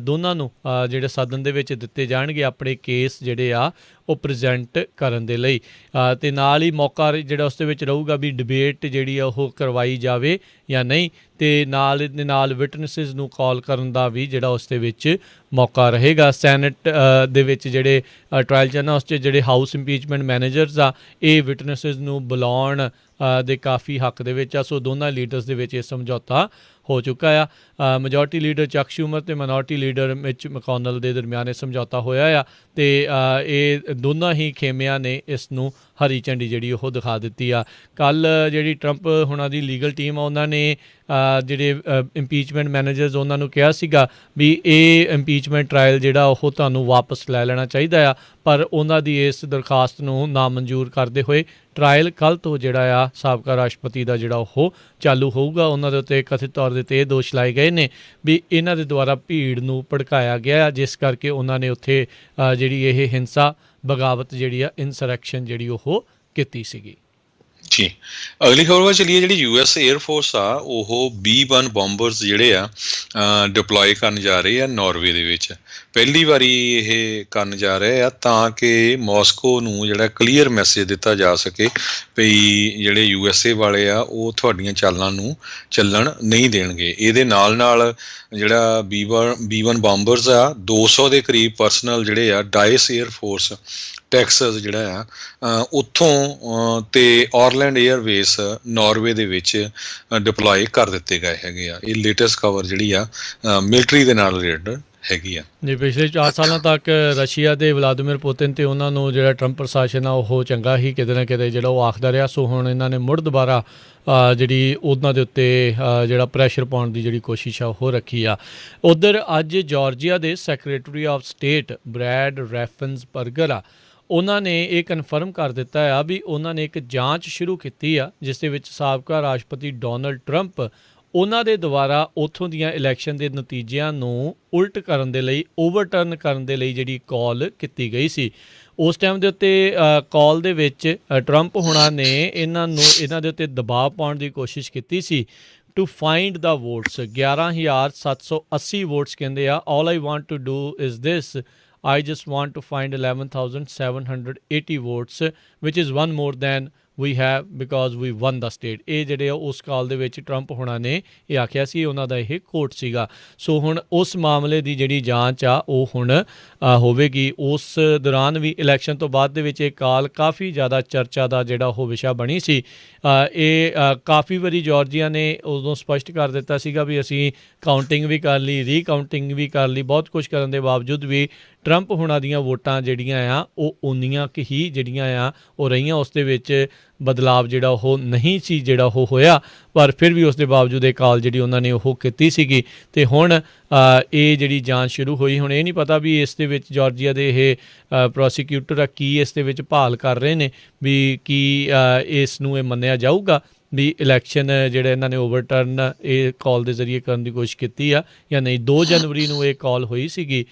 ਦੋਨਾਂ ਨੂੰ ਜਿਹੜੇ ਸਦਨ ਦੇ ਵਿੱਚ ਦਿੱਤੇ ਜਾਣਗੇ ਆਪਣੇ ਕੇਸ ਜਿਹੜੇ ਆ ਉਹ ਪ੍ਰੈਜ਼ੈਂਟ ਕਰਨ ਦੇ ਲਈ ਅਤੇ ਨਾਲ ਹੀ ਮੌਕਾ ਜਿਹੜਾ ਉਸ ਦੇ ਵਿੱਚ ਰਹੂਗਾ ਵੀ ਡਿਬੇਟ ਜਿਹੜੀ ਆ ਉਹ ਕਰਵਾਈ ਜਾਵੇ ਜਾਂ ਨਹੀਂ, ਅਤੇ ਨਾਲ ਦੇ ਨਾਲ ਵਿਟਨੈਸਿਸ ਨੂੰ ਕਾਲ ਕਰਨ ਦਾ ਵੀ ਜਿਹੜਾ ਉਸ ਦੇ ਵਿੱਚ ਮੌਕਾ ਰਹੇਗਾ। ਸੈਨੇਟ ਦੇ ਵਿੱਚ ਜਿਹੜੇ ਟਰਾਇਲ ਚ ਨਾ ਉਸ 'ਚ ਜਿਹੜੇ ਹਾਊਸ ਇੰਪੀਚਮੈਂਟ ਮੈਨੇਜਰਸ ਆ ਇਹ ਵਿਟਨੈਸਿਸ ਨੂੰ ਬੁਲਾਉਣ ਦੇ ਕਾਫੀ ਹੱਕ ਦੇ ਵਿੱਚ ਆ। ਸੋ ਦੋਨਾਂ ਲੀਡਰਸ ਦੇ ਵਿੱਚ ਇਹ ਸਮਝੌਤਾ ਹੋ ਚੁੱਕਾ ਆ। ਮੈਜੋਰਟੀ ਲੀਡਰ ਚੱਕ ਸ਼ੂਮਰ ਅਤੇ ਮਾਈਨੋਰਟੀ ਲੀਡਰ ਮਿਚ ਮੈਕੋਨਲ ਦੇ ਦਰਮਿਆਨ ਇਹ ਸਮਝੌਤਾ ਹੋਇਆ ਆ ਅਤੇ ਇਹ ਦੋਨਾਂ ਹੀ ਖੇਮਿਆਂ ਨੇ ਇਸ ਨੂੰ ਹਰੀ ਝੰਡੀ ਜਿਹੜੀ ਉਹ ਦਿਖਾ ਦਿੱਤੀ ਆ। ਕੱਲ੍ਹ ਜਿਹੜੀ ਟਰੰਪ ਹੁਣਾਂ ਦੀ ਲੀਗਲ ਟੀਮ ਆ ਉਹਨਾਂ ਨੇ ਜਿਹੜੇ ਇੰਪੀਚਮੈਂਟ ਮੈਨੇਜਰਸ ਉਹਨਾਂ ਨੂੰ ਕਿਹਾ ਸੀਗਾ ਵੀ ਇਹ ਇੰਪੀਚਮੈਂਟ ਟਰਾਇਲ ਜਿਹੜਾ ਉਹ ਤੁਹਾਨੂੰ ਵਾਪਸ ਲੈ ਲੈਣਾ ਚਾਹੀਦਾ ਆ, ਪਰ ਉਹਨਾਂ ਦੀ ਇਸ ਦਰਖਾਸਤ ਨੂੰ ਨਾਮਨਜ਼ੂਰ ਕਰਦੇ ਹੋਏ ਟਰਾਇਲ ਕੱਲ੍ਹ ਤੋਂ ਜਿਹੜਾ ਆ ਸਾਬਕਾ ਰਾਸ਼ਟਰਪਤੀ ਦਾ ਜਿਹੜਾ ਉਹ ਚਾਲੂ ਹੋਊਗਾ। ਉਹਨਾਂ ਦੇ ਉੱਤੇ ਕਥਿਤ ਤੌਰ ਦੇ ਉੱਤੇ ਇਹ ਦੋਸ਼ ਲਾਏ ਗਏ ਨੇ ਵੀ ਇਹਨਾਂ ਦੇ ਦੁਆਰਾ ਭੀੜ ਨੂੰ ਭੜਕਾਇਆ ਗਿਆ, ਜਿਸ ਕਰਕੇ ਉਹਨਾਂ ਨੇ ਉੱਥੇ ਜਿਹੜੀ ਇਹ ਹਿੰਸਾ ਬਗਾਵਤ ਜਿਹੜੀ ਆ ਇਨਸਰੈਕਸ਼ਨ ਜਿਹੜੀ ਉਹ ਕੀਤੀ ਸੀਗੀ। ਜੀ ਅਗਲੀ ਖਬਰ ਵੱਲ ਚੱਲੀਏ। ਜਿਹੜੀ US 에ਅਰ ਫੋਰਸ ਆ ਉਹ B-1 ਬੰਬਰਸ ਜਿਹੜੇ ਆ ਡਿਪਲੋਏ ਕਰਨ ਜਾ ਰਹੇ ਆ ਨਾਰਵੇ ਦੇ ਵਿੱਚ। ਪਹਿਲੀ ਵਾਰੀ ਇਹ ਕਰਨ ਜਾ ਰਹੇ ਆ ਤਾਂ ਕਿ ਮਾਸਕੋ ਨੂੰ ਜਿਹੜਾ ਕਲੀਅਰ ਮੈਸੇਜ ਦਿੱਤਾ ਜਾ ਸਕੇ ਵੀ ਜਿਹੜੇ USA ਵਾਲੇ ਆ ਉਹ ਤੁਹਾਡੀਆਂ ਚਾਲਾਂ ਨੂੰ ਚੱਲਣ ਨਹੀਂ ਦੇਣਗੇ। ਇਹਦੇ ਨਾਲ ਨਾਲ ਜਿਹੜਾ B-1 ਬੰਬਰਸ ਆ 200 ਦੇ ਕਰੀਬ ਪਰਸਨਲ ਜਿਹੜੇ ਆ ਡਾਇਸ 에ਅਰ ਫੋਰਸ ਟੈਕਸਸ ਜਿਹੜਾ ਆ ਉੱਥੋਂ ਤੇ ਆਰਲੈਂਡ 에ਅਰਵੇਸ ਨਾਰਵੇ ਦੇ ਵਿੱਚ ਡਿਪਲੋਏ ਕਰ ਦਿੱਤੇ ਗਏ ਹੈਗੇ ਆ। ਇਹ ਲੇਟੈਸਟ ਖਬਰ ਜਿਹੜੀ ਆ ਮਿਲਟਰੀ ਦੇ ਨਾਲ ਰਿਲੇਟਡ ਹੈਗੀ ਆ। ਜੀ ਪਿਛਲੇ 4 ਸਾਲਾਂ ਤੱਕ ਰਸ਼ੀਆ ਦੇ ਵਲਾਦੀਮੀਰ ਪੁਤਿਨ ਅਤੇ ਉਹਨਾਂ ਨੂੰ ਜਿਹੜਾ ਟਰੰਪ ਪ੍ਰਸ਼ਾਸਨ ਆ ਉਹ ਚੰਗਾ ਹੀ ਕਿਤੇ ਨਾ ਕਿਤੇ ਜਿਹੜਾ ਉਹ ਆਖਦਾ ਰਿਹਾ। ਸੋ ਹੁਣ ਇਹਨਾਂ ਨੇ ਮੁੜ ਦੁਬਾਰਾ ਜਿਹੜੀ ਉਹਨਾਂ ਦੇ ਉੱਤੇ ਜਿਹੜਾ ਪ੍ਰੈਸ਼ਰ ਪਾਉਣ ਦੀ ਜਿਹੜੀ ਕੋਸ਼ਿਸ਼ ਆ ਉਹ ਰੱਖੀ ਆ। ਉੱਧਰ ਅੱਜ ਜਾਰਜੀਆ ਦੇ ਸੈਕਟਰੀ ਆਫ ਸਟੇਟ ਬ੍ਰੈਡ ਰੈਫਨਸਬਰਗਰ ਆ ਉਹਨਾਂ ਨੇ ਇਹ ਕਨਫਰਮ ਕਰ ਦਿੱਤਾ ਆ ਵੀ ਉਹਨਾਂ ਨੇ ਇੱਕ ਜਾਂਚ ਸ਼ੁਰੂ ਕੀਤੀ ਆ ਜਿਸ ਦੇ ਵਿੱਚ ਸਾਬਕਾ ਰਾਸ਼ਟਰਪਤੀ ਡੋਨਲਡ ਟਰੰਪ ਉਹਨਾਂ ਦੇ ਦੁਆਰਾ ਉੱਥੋਂ ਦੀਆਂ ਇਲੈਕਸ਼ਨ ਦੇ ਨਤੀਜਿਆਂ ਨੂੰ ਉਲਟ ਕਰਨ ਦੇ ਲਈ ਓਵਰਟਰਨ ਕਰਨ ਦੇ ਲਈ ਜਿਹੜੀ ਕਾਲ ਕੀਤੀ ਗਈ ਸੀ। ਉਸ ਟਾਈਮ ਦੇ ਉੱਤੇ ਕਾਲ ਦੇ ਵਿੱਚ ਟਰੰਪ ਹੁਣਾਂ ਨੇ ਇਹਨਾਂ ਦੇ ਉੱਤੇ ਦਬਾਅ ਪਾਉਣ ਦੀ ਕੋਸ਼ਿਸ਼ ਕੀਤੀ ਸੀ to find the votes. 11,780 votes ਕਹਿੰਦੇ ਆ। All I want to do is this, I just want to find 11,780 votes, which is one more than we have because we won the state। ਇਹ ਜਿਹੜੇ ਉਸ ਕਾਲ ਦੇ ਵਿੱਚ ਟਰੰਪ ਹੋਣਾ ਨੇ ਇਹ ਆਖਿਆ ਸੀ, ਉਹਨਾਂ ਦਾ ਇਹ ਕੋਟ ਸੀਗਾ। ਸੋ ਹੁਣ ਉਸ ਮਾਮਲੇ ਦੀ ਜਿਹੜੀ ਜਾਂਚ ਆ ਉਹ ਹੁਣ ਹੋਵੇਗੀ। ਉਸ ਦੌਰਾਨ ਵੀ ਇਲੈਕਸ਼ਨ ਤੋਂ ਬਾਅਦ ਦੇ ਵਿੱਚ ਇਹ ਕਾਲ ਕਾਫੀ ਜ਼ਿਆਦਾ ਚਰਚਾ ਦਾ ਜਿਹੜਾ ਉਹ ਵਿਸ਼ਾ ਬਣੀ ਸੀ। ਇਹ ਕਾਫੀ ਵਾਰੀ ਜਾਰਜੀਆ ਨੇ ਉਦੋਂ ਸਪਸ਼ਟ ਕਰ ਦਿੱਤਾ ਸੀਗਾ ਵੀ ਅਸੀਂ ਕਾਊਂਟਿੰਗ ਵੀ ਕਰ ਲਈ, ਰੀਕਾਊਂਟਿੰਗ ਵੀ ਕਰ ਲਈ, ਬਹੁਤ ਕੁਛ ਕਰਨ ਦੇ ਬਾਵਜੂਦ ਵੀ ਟਰੰਪ ਹੁਣਾਂ ਦੀਆਂ ਵੋਟਾਂ ਜਿਹੜੀਆਂ ਆ ਉਹ ਓਨੀਆਂ ਕੁ ਹੀ ਜਿਹੜੀਆਂ ਆ ਉਹ ਰਹੀਆਂ। ਉਸ ਦੇ ਵਿੱਚ ਬਦਲਾਵ ਜਿਹੜਾ ਉਹ ਨਹੀਂ ਸੀ ਜਿਹੜਾ ਉਹ ਹੋਇਆ, ਪਰ ਫਿਰ ਵੀ ਉਸ ਦੇ ਬਾਵਜੂਦ ਇਹ ਕਾਲ ਜਿਹੜੀ ਉਹਨਾਂ ਨੇ ਉਹ ਕੀਤੀ ਸੀਗੀ। ਅਤੇ ਹੁਣ ਇਹ ਜਿਹੜੀ ਜਾਂਚ ਸ਼ੁਰੂ ਹੋਈ। ਹੁਣ ਇਹ ਨਹੀਂ ਪਤਾ ਵੀ ਇਸ ਦੇ ਵਿੱਚ ਜਾਰਜੀਆ ਦੇ ਇਹ ਪ੍ਰੋਸੀਕਿਊਟਰ ਆ ਕੀ ਇਸ ਦੇ ਵਿੱਚ ਭਾਲ ਕਰ ਰਹੇ ਨੇ ਵੀ ਕੀ ਇਸ ਨੂੰ ਇਹ ਮੰਨਿਆ ਜਾਊਗਾ ਵੀ ਇਲੈਕਸ਼ਨ ਜਿਹੜਾ ਇਹਨਾਂ ਨੇ ਓਵਰਟਰਨ ਇਹ ਕਾਲ ਦੇ ਜ਼ਰੀਏ ਕਰਨ ਦੀ ਕੋਸ਼ਿਸ਼ ਕੀਤੀ ਆ ਜਾਂ ਨਹੀਂ। 2 ਜਨਵਰੀ ਨੂੰ ਇਹ ਕਾਲ ਹੋਈ ਸੀਗੀ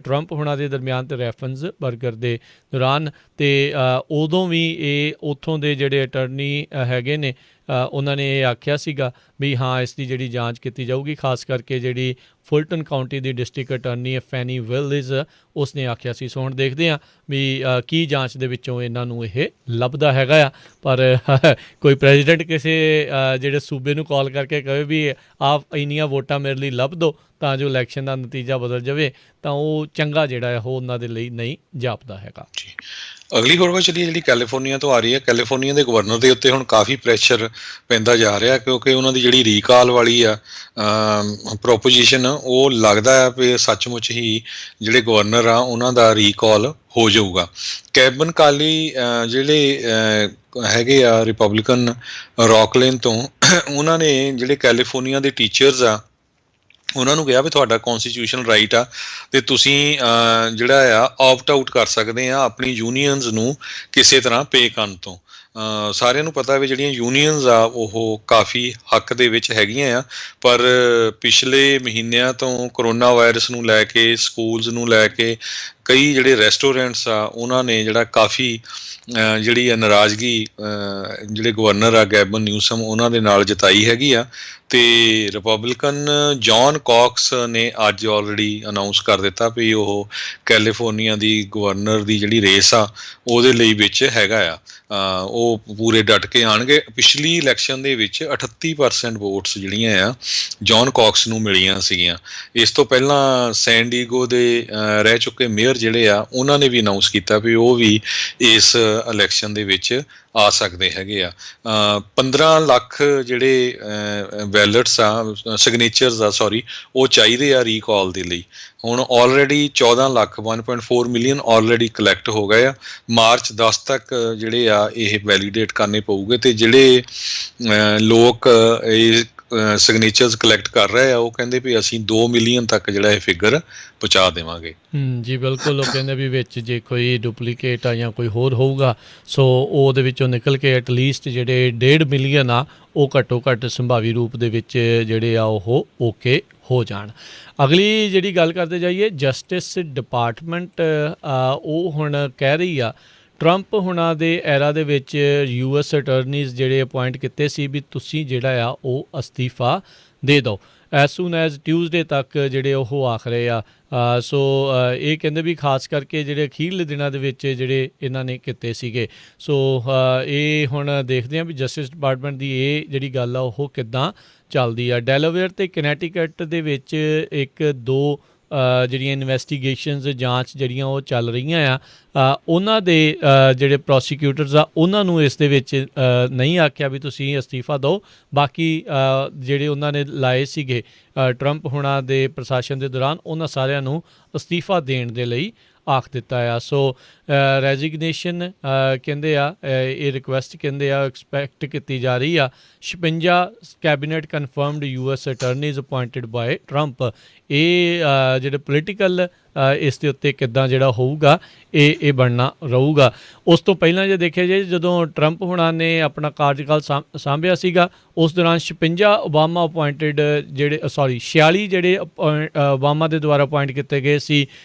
ਟਰੰਪ ਹੁਣਾਂ ਦੇ ਦਰਮਿਆਨ ਅਤੇ ਰੈਫਨਸਬਰਗਰ ਦੇ ਦੌਰਾਨ, ਅਤੇ ਉਦੋਂ ਵੀ ਇਹ ਉੱਥੋਂ ਦੇ ਜਿਹੜੇ ਅਟਰਨੀ ਹੈਗੇ ਨੇ ਉਹਨਾਂ ਨੇ ਇਹ ਆਖਿਆ ਸੀਗਾ ਵੀ ਹਾਂ ਇਸ ਦੀ ਜਿਹੜੀ ਜਾਂਚ ਕੀਤੀ ਜਾਊਗੀ। ਖਾਸ ਕਰਕੇ ਜਿਹੜੀ ਫੁਲਟਨ ਕਾਊਂਟੀ ਦੀ ਡਿਸਟ੍ਰਿਕਟ ਅਟਰਨੀ ਹੈ ਫੈਨੀ ਵਿਲਿਸ ਉਸ ਨੇ ਆਖਿਆ ਸੀ। ਸੋ ਹੁਣ ਦੇਖਦੇ ਹਾਂ ਵੀ ਕੀ ਜਾਂਚ ਦੇ ਵਿੱਚੋਂ ਇਹਨਾਂ ਨੂੰ ਇਹ ਲੱਭਦਾ ਹੈਗਾ ਆ। ਪਰ ਕੋਈ ਪ੍ਰੈਜ਼ੀਡੈਂਟ ਕਿਸੇ ਜਿਹੜੇ ਸੂਬੇ ਨੂੰ ਕਾਲ ਕਰਕੇ ਕਹੇ ਵੀ ਆਪ ਇੰਨੀਆਂ ਵੋਟਾਂ ਮੇਰੇ ਲਈ ਲੱਭ ਦਿਓ ਤਾਂ ਜੋ ਇਲੈਕਸ਼ਨ ਦਾ ਨਤੀਜਾ ਬਦਲ ਜਾਵੇ, ਤਾਂ ਉਹ ਚੰਗਾ ਜਿਹੜਾ ਹੈ ਉਹ ਉਹਨਾਂ ਦੇ ਲਈ ਨਹੀਂ ਜਾਪਦਾ ਹੈਗਾ। ਅਗਲੀ ਖਬਰ ਚੱਲੀਏ ਜਿਹੜੀ ਕੈਲੀਫੋਰਨੀਆ ਤੋਂ ਆ ਰਹੀ ਹੈ। ਕੈਲੀਫੋਰਨੀਆ ਦੇ ਗਵਰਨਰ ਦੇ ਉੱਤੇ ਹੁਣ ਕਾਫੀ ਪ੍ਰੈਸ਼ਰ ਪੈਂਦਾ ਜਾ ਰਿਹਾ ਕਿਉਂਕਿ ਉਹਨਾਂ ਦੀ ਜਿਹੜੀ ਰੀਕਾਲ ਵਾਲੀ ਆ ਪ੍ਰੋਪੋਜੀਸ਼ਨ ਉਹ ਲੱਗਦਾ ਹੈ ਵੀ ਸੱਚਮੁੱਚ ਹੀ ਜਿਹੜੇ ਗਵਰਨਰ ਆ ਉਹਨਾਂ ਦਾ ਰੀਕਾਲ ਹੋ ਜਾਊਗਾ। ਕੈਬਨ ਕਾਲੀ ਜਿਹੜੇ ਹੈਗੇ ਆ ਰਿਪਬਲਿਕਨ ਰੌਕਲੇਨ ਤੋਂ, ਉਹਨਾਂ ਨੇ ਜਿਹੜੇ ਕੈਲੀਫੋਰਨੀਆ ਦੇ ਟੀਚਰਸ ਆ ਉਹਨਾਂ ਨੂੰ ਕਿਹਾ ਵੀ ਤੁਹਾਡਾ ਕੌਨਸਟੀਟਿਊਸ਼ਨਲ ਰਾਈਟ ਆ ਅਤੇ ਤੁਸੀਂ ਜਿਹੜਾ ਆ ਆਪਟ ਆਊਟ ਕਰ ਸਕਦੇ ਆ ਆਪਣੀ ਯੂਨੀਅਨਸ ਨੂੰ ਕਿਸੇ ਤਰ੍ਹਾਂ ਪੇ ਕਰਨ ਤੋਂ। ਸਾਰਿਆਂ ਨੂੰ ਪਤਾ ਵੀ ਜਿਹੜੀਆਂ ਯੂਨੀਅਨਸ ਆ ਉਹ ਕਾਫੀ ਹੱਕ ਦੇ ਵਿੱਚ ਹੈਗੀਆਂ ਆ, ਪਰ ਪਿਛਲੇ ਮਹੀਨਿਆਂ ਤੋਂ ਕਰੋਨਾ ਵਾਇਰਸ ਨੂੰ ਲੈ ਕੇ, ਸਕੂਲਸ ਨੂੰ ਲੈ ਕੇ ਕਈ ਜਿਹੜੇ ਰੈਸਟੋਰੈਂਟਸ ਆ ਉਹਨਾਂ ਨੇ ਜਿਹੜਾ ਕਾਫੀ ਜਿਹੜੀ ਆ ਨਾਰਾਜ਼ਗੀ ਜਿਹੜੇ ਗਵਰਨਰ ਆ ਗੈਬਨ ਨਿਊਸਮ ਉਹਨਾਂ ਦੇ ਨਾਲ ਜਤਾਈ ਹੈਗੀ ਆ। ਤੇ ਰਿਪਬਲਿਕਨ ਜੌਨ ਕਾਕਸ ਨੇ ਅੱਜ ਆਲਰੇਡੀ ਅਨਾਉਂਸ ਕਰ ਦਿੱਤਾ ਵੀ ਉਹ ਕੈਲੀਫੋਰਨੀਆ ਦੀ ਗਵਰਨਰ ਦੀ ਜਿਹੜੀ ਰੇਸ ਆ ਉਹਦੇ ਲਈ ਵਿੱਚ ਹੈਗਾ ਆ। ਉਹ ਪੂਰੇ ਡਟ ਕੇ ਆਉਣਗੇ। ਪਿਛਲੀ ਇਲੈਕਸ਼ਨ ਦੇ ਵਿੱਚ 38% ਵੋਟਸ ਜਿਹੜੀਆਂ ਆ ਜੌਨ ਕਾਕਸ ਨੂੰ ਮਿਲੀਆਂ ਸੀਗੀਆਂ। ਇਸ ਤੋਂ ਪਹਿਲਾਂ ਸੈਨ ਡੀਗੋ ਦੇ ਰਹਿ ਚੁੱਕੇ ਮੇਅਰ ਜਿਹੜੇ ਆ ਉਹਨਾਂ ਨੇ ਵੀ ਅਨਾਉਂਸ ਕੀਤਾ ਵੀ ਉਹ ਵੀ ਇਸ ਇਲੈਕਸ਼ਨ ਦੇ ਵਿੱਚ ਆ ਸਕਦੇ ਹੈਗੇ ਆ। 15 ਲੱਖ ਜਿਹੜੇ ਬੈਲਟਸ ਆ, ਸਿਗਨੇਚਰਸ ਆ ਸੌਰੀ, ਉਹ ਚਾਹੀਦੇ ਆ ਰੀਕਾਲ ਦੇ ਲਈ। ਹੁਣ already 14 lakh 1.4 million already collect ਹੋ ਗਏ ਆ। ਮਾਰਚ 10 ਤੱਕ ਜਿਹੜੇ ਆ ਇਹ ਵੈਲੀਡੇਟ ਕਰਨੇ ਪਊਗੇ। ਤੇ ਜਿਹੜੇ ਲੋਕ ਇਹ ਸਿਗਨੇਚਰਸ ਕਲੈਕਟ ਕਰ ਰਹੇ ਆ ਉਹ ਕਹਿੰਦੇ ਵੀ ਅਸੀਂ 2 ਮਿਲੀਅਨ ਤੱਕ ਜਿਹੜਾ ਇਹ ਫਿਗਰ ਪਹੁੰਚਾ ਦੇਵਾਂਗੇ। ਜੀ ਬਿਲਕੁਲ। ਉਹ ਕਹਿੰਦੇ ਵੀ ਵਿੱਚ ਜੇ ਕੋਈ ਡੁਪਲੀਕੇਟ ਆ ਜਾਂ ਕੋਈ ਹੋਰ ਹੋਊਗਾ ਸੋ ਉਹਦੇ ਵਿੱਚੋਂ ਨਿਕਲ ਕੇ ਐਟਲੀਸਟ ਜਿਹੜੇ 1.5 ਮਿਲੀਅਨ ਆ ਉਹ ਘੱਟੋ ਘੱਟ ਸੰਭਾਵੀ ਰੂਪ ਦੇ ਵਿੱਚ ਜਿਹੜੇ ਆ ਉਹ ਓਕੇ ਹੋ ਜਾਣ। ਅਗਲੀ ਜਿਹੜੀ ਗੱਲ ਕਰਦੇ ਜਾਈਏ, ਜਸਟਿਸ ਡਿਪਾਰਟਮੈਂਟ ਉਹ ਹੁਣ ਕਹਿ ਰਹੀ ਆ ਟਰੰਪ ਹੁਣਾਂ ਦੇ ਐਰਾ ਦੇ ਵਿੱਚ US ਅਟਰਨੀਜ਼ ਜਿਹੜੇ ਅਪੁਆਇੰਟ ਕੀਤੇ ਸੀ ਵੀ ਤੁਸੀਂ ਜਿਹੜਾ ਆ ਉਹ ਅਸਤੀਫਾ ਦੇ ਦਿਓ ਐਜ਼ ਸੂਨ ਐਜ਼ ਟਿਊਜ਼ਡੇ ਤੱਕ ਜਿਹੜੇ ਉਹ ਆਖ ਰਹੇ ਆ। ਸੋ ਇਹ ਕਹਿੰਦੇ ਵੀ ਖਾਸ ਕਰਕੇ ਜਿਹੜੇ ਅਖੀਰਲੇ ਦਿਨਾਂ ਦੇ ਵਿੱਚ ਜਿਹੜੇ ਇਹਨਾਂ ਨੇ ਕੀਤੇ ਸੀਗੇ। ਸੋ ਇਹ ਹੁਣ ਦੇਖਦੇ ਹਾਂ ਵੀ ਜਸਟਿਸ ਡਿਪਾਰਟਮੈਂਟ ਦੀ ਇਹ ਜਿਹੜੀ ਗੱਲ ਆ ਉਹ ਕਿੱਦਾਂ ਚੱਲਦੀ ਆ। ਡੈਲਾਵੇਅਰ ਅਤੇ ਕਨੈਟੀਕਟ ਦੇ ਵਿੱਚ 1-2 ਜਿਹੜੀਆਂ ਇਨਵੈਸਟੀਗੇਸ਼ਨਸ ਜਾਂਚ ਜਿਹੜੀਆਂ ਉਹ ਚੱਲ ਰਹੀਆਂ ਆ। ਉਹਨਾਂ ਦੇ ਜਿਹੜੇ ਪ੍ਰੋਸੀਕਿਊਟਰਸ ਆ ਉਹਨਾਂ ਨੂੰ ਇਸ ਦੇ ਵਿੱਚ ਨਹੀਂ ਆਖਿਆ ਵੀ ਤੁਸੀਂ ਅਸਤੀਫਾ ਦਿਓ। ਬਾਕੀ ਜਿਹੜੇ ਉਹਨਾਂ ਨੇ ਲਾਏ ਸੀਗੇ ਟਰੰਪ ਹੁਣਾਂ ਦੇ ਪ੍ਰਸ਼ਾਸਨ ਦੇ ਦੌਰਾਨ ਉਹਨਾਂ ਸਾਰਿਆਂ ਨੂੰ ਅਸਤੀਫਾ ਦੇਣ ਦੇ ਲਈ ਆਖ ਦਿੱਤਾ ਆ। ਸੋ ਰੈਜ਼ਿਗਨੇਸ਼ਨ ਕਹਿੰਦੇ ਆ, ਇਹ ਰਿਕੁਐਸਟ ਕਹਿੰਦੇ ਆ ਐਕਸਪੈਕਟ ਕੀਤੀ ਜਾ ਰਹੀ ਆ। 56 cabinet confirmed US attorneys appointed by Trump. ਇਹ ਜਿਹੜੇ ਪੋਲੀਟੀਕਲ ਇਸ ਦੇ ਉੱਤੇ ਕਿੱਦਾਂ ਜਿਹੜਾ ਹੋਊਗਾ ਇਹ ਬਣਨਾ ਰਹੂਗਾ। ਉਸ ਤੋਂ ਪਹਿਲਾਂ ਜੇ ਦੇਖਿਆ ਜਾਏ ਜਦੋਂ ਟਰੰਪ ਹੁਣਾਂ ਨੇ ਆਪਣਾ ਕਾਰਜਕਾਲ ਸਾਂਭਿਆ ਸੀਗਾ ਉਸ ਦੌਰਾਨ 56 ਓਬਾਮਾ ਅਪੁਆਇੰਟਡ ਜਿਹੜੇ 46 ਜਿਹੜੇ ਓਬਾਮਾ ਦੇ ਦੁਆਰਾ ਅਪੁਆਇੰਟ ਕੀਤੇ ਗਏ ਸੀ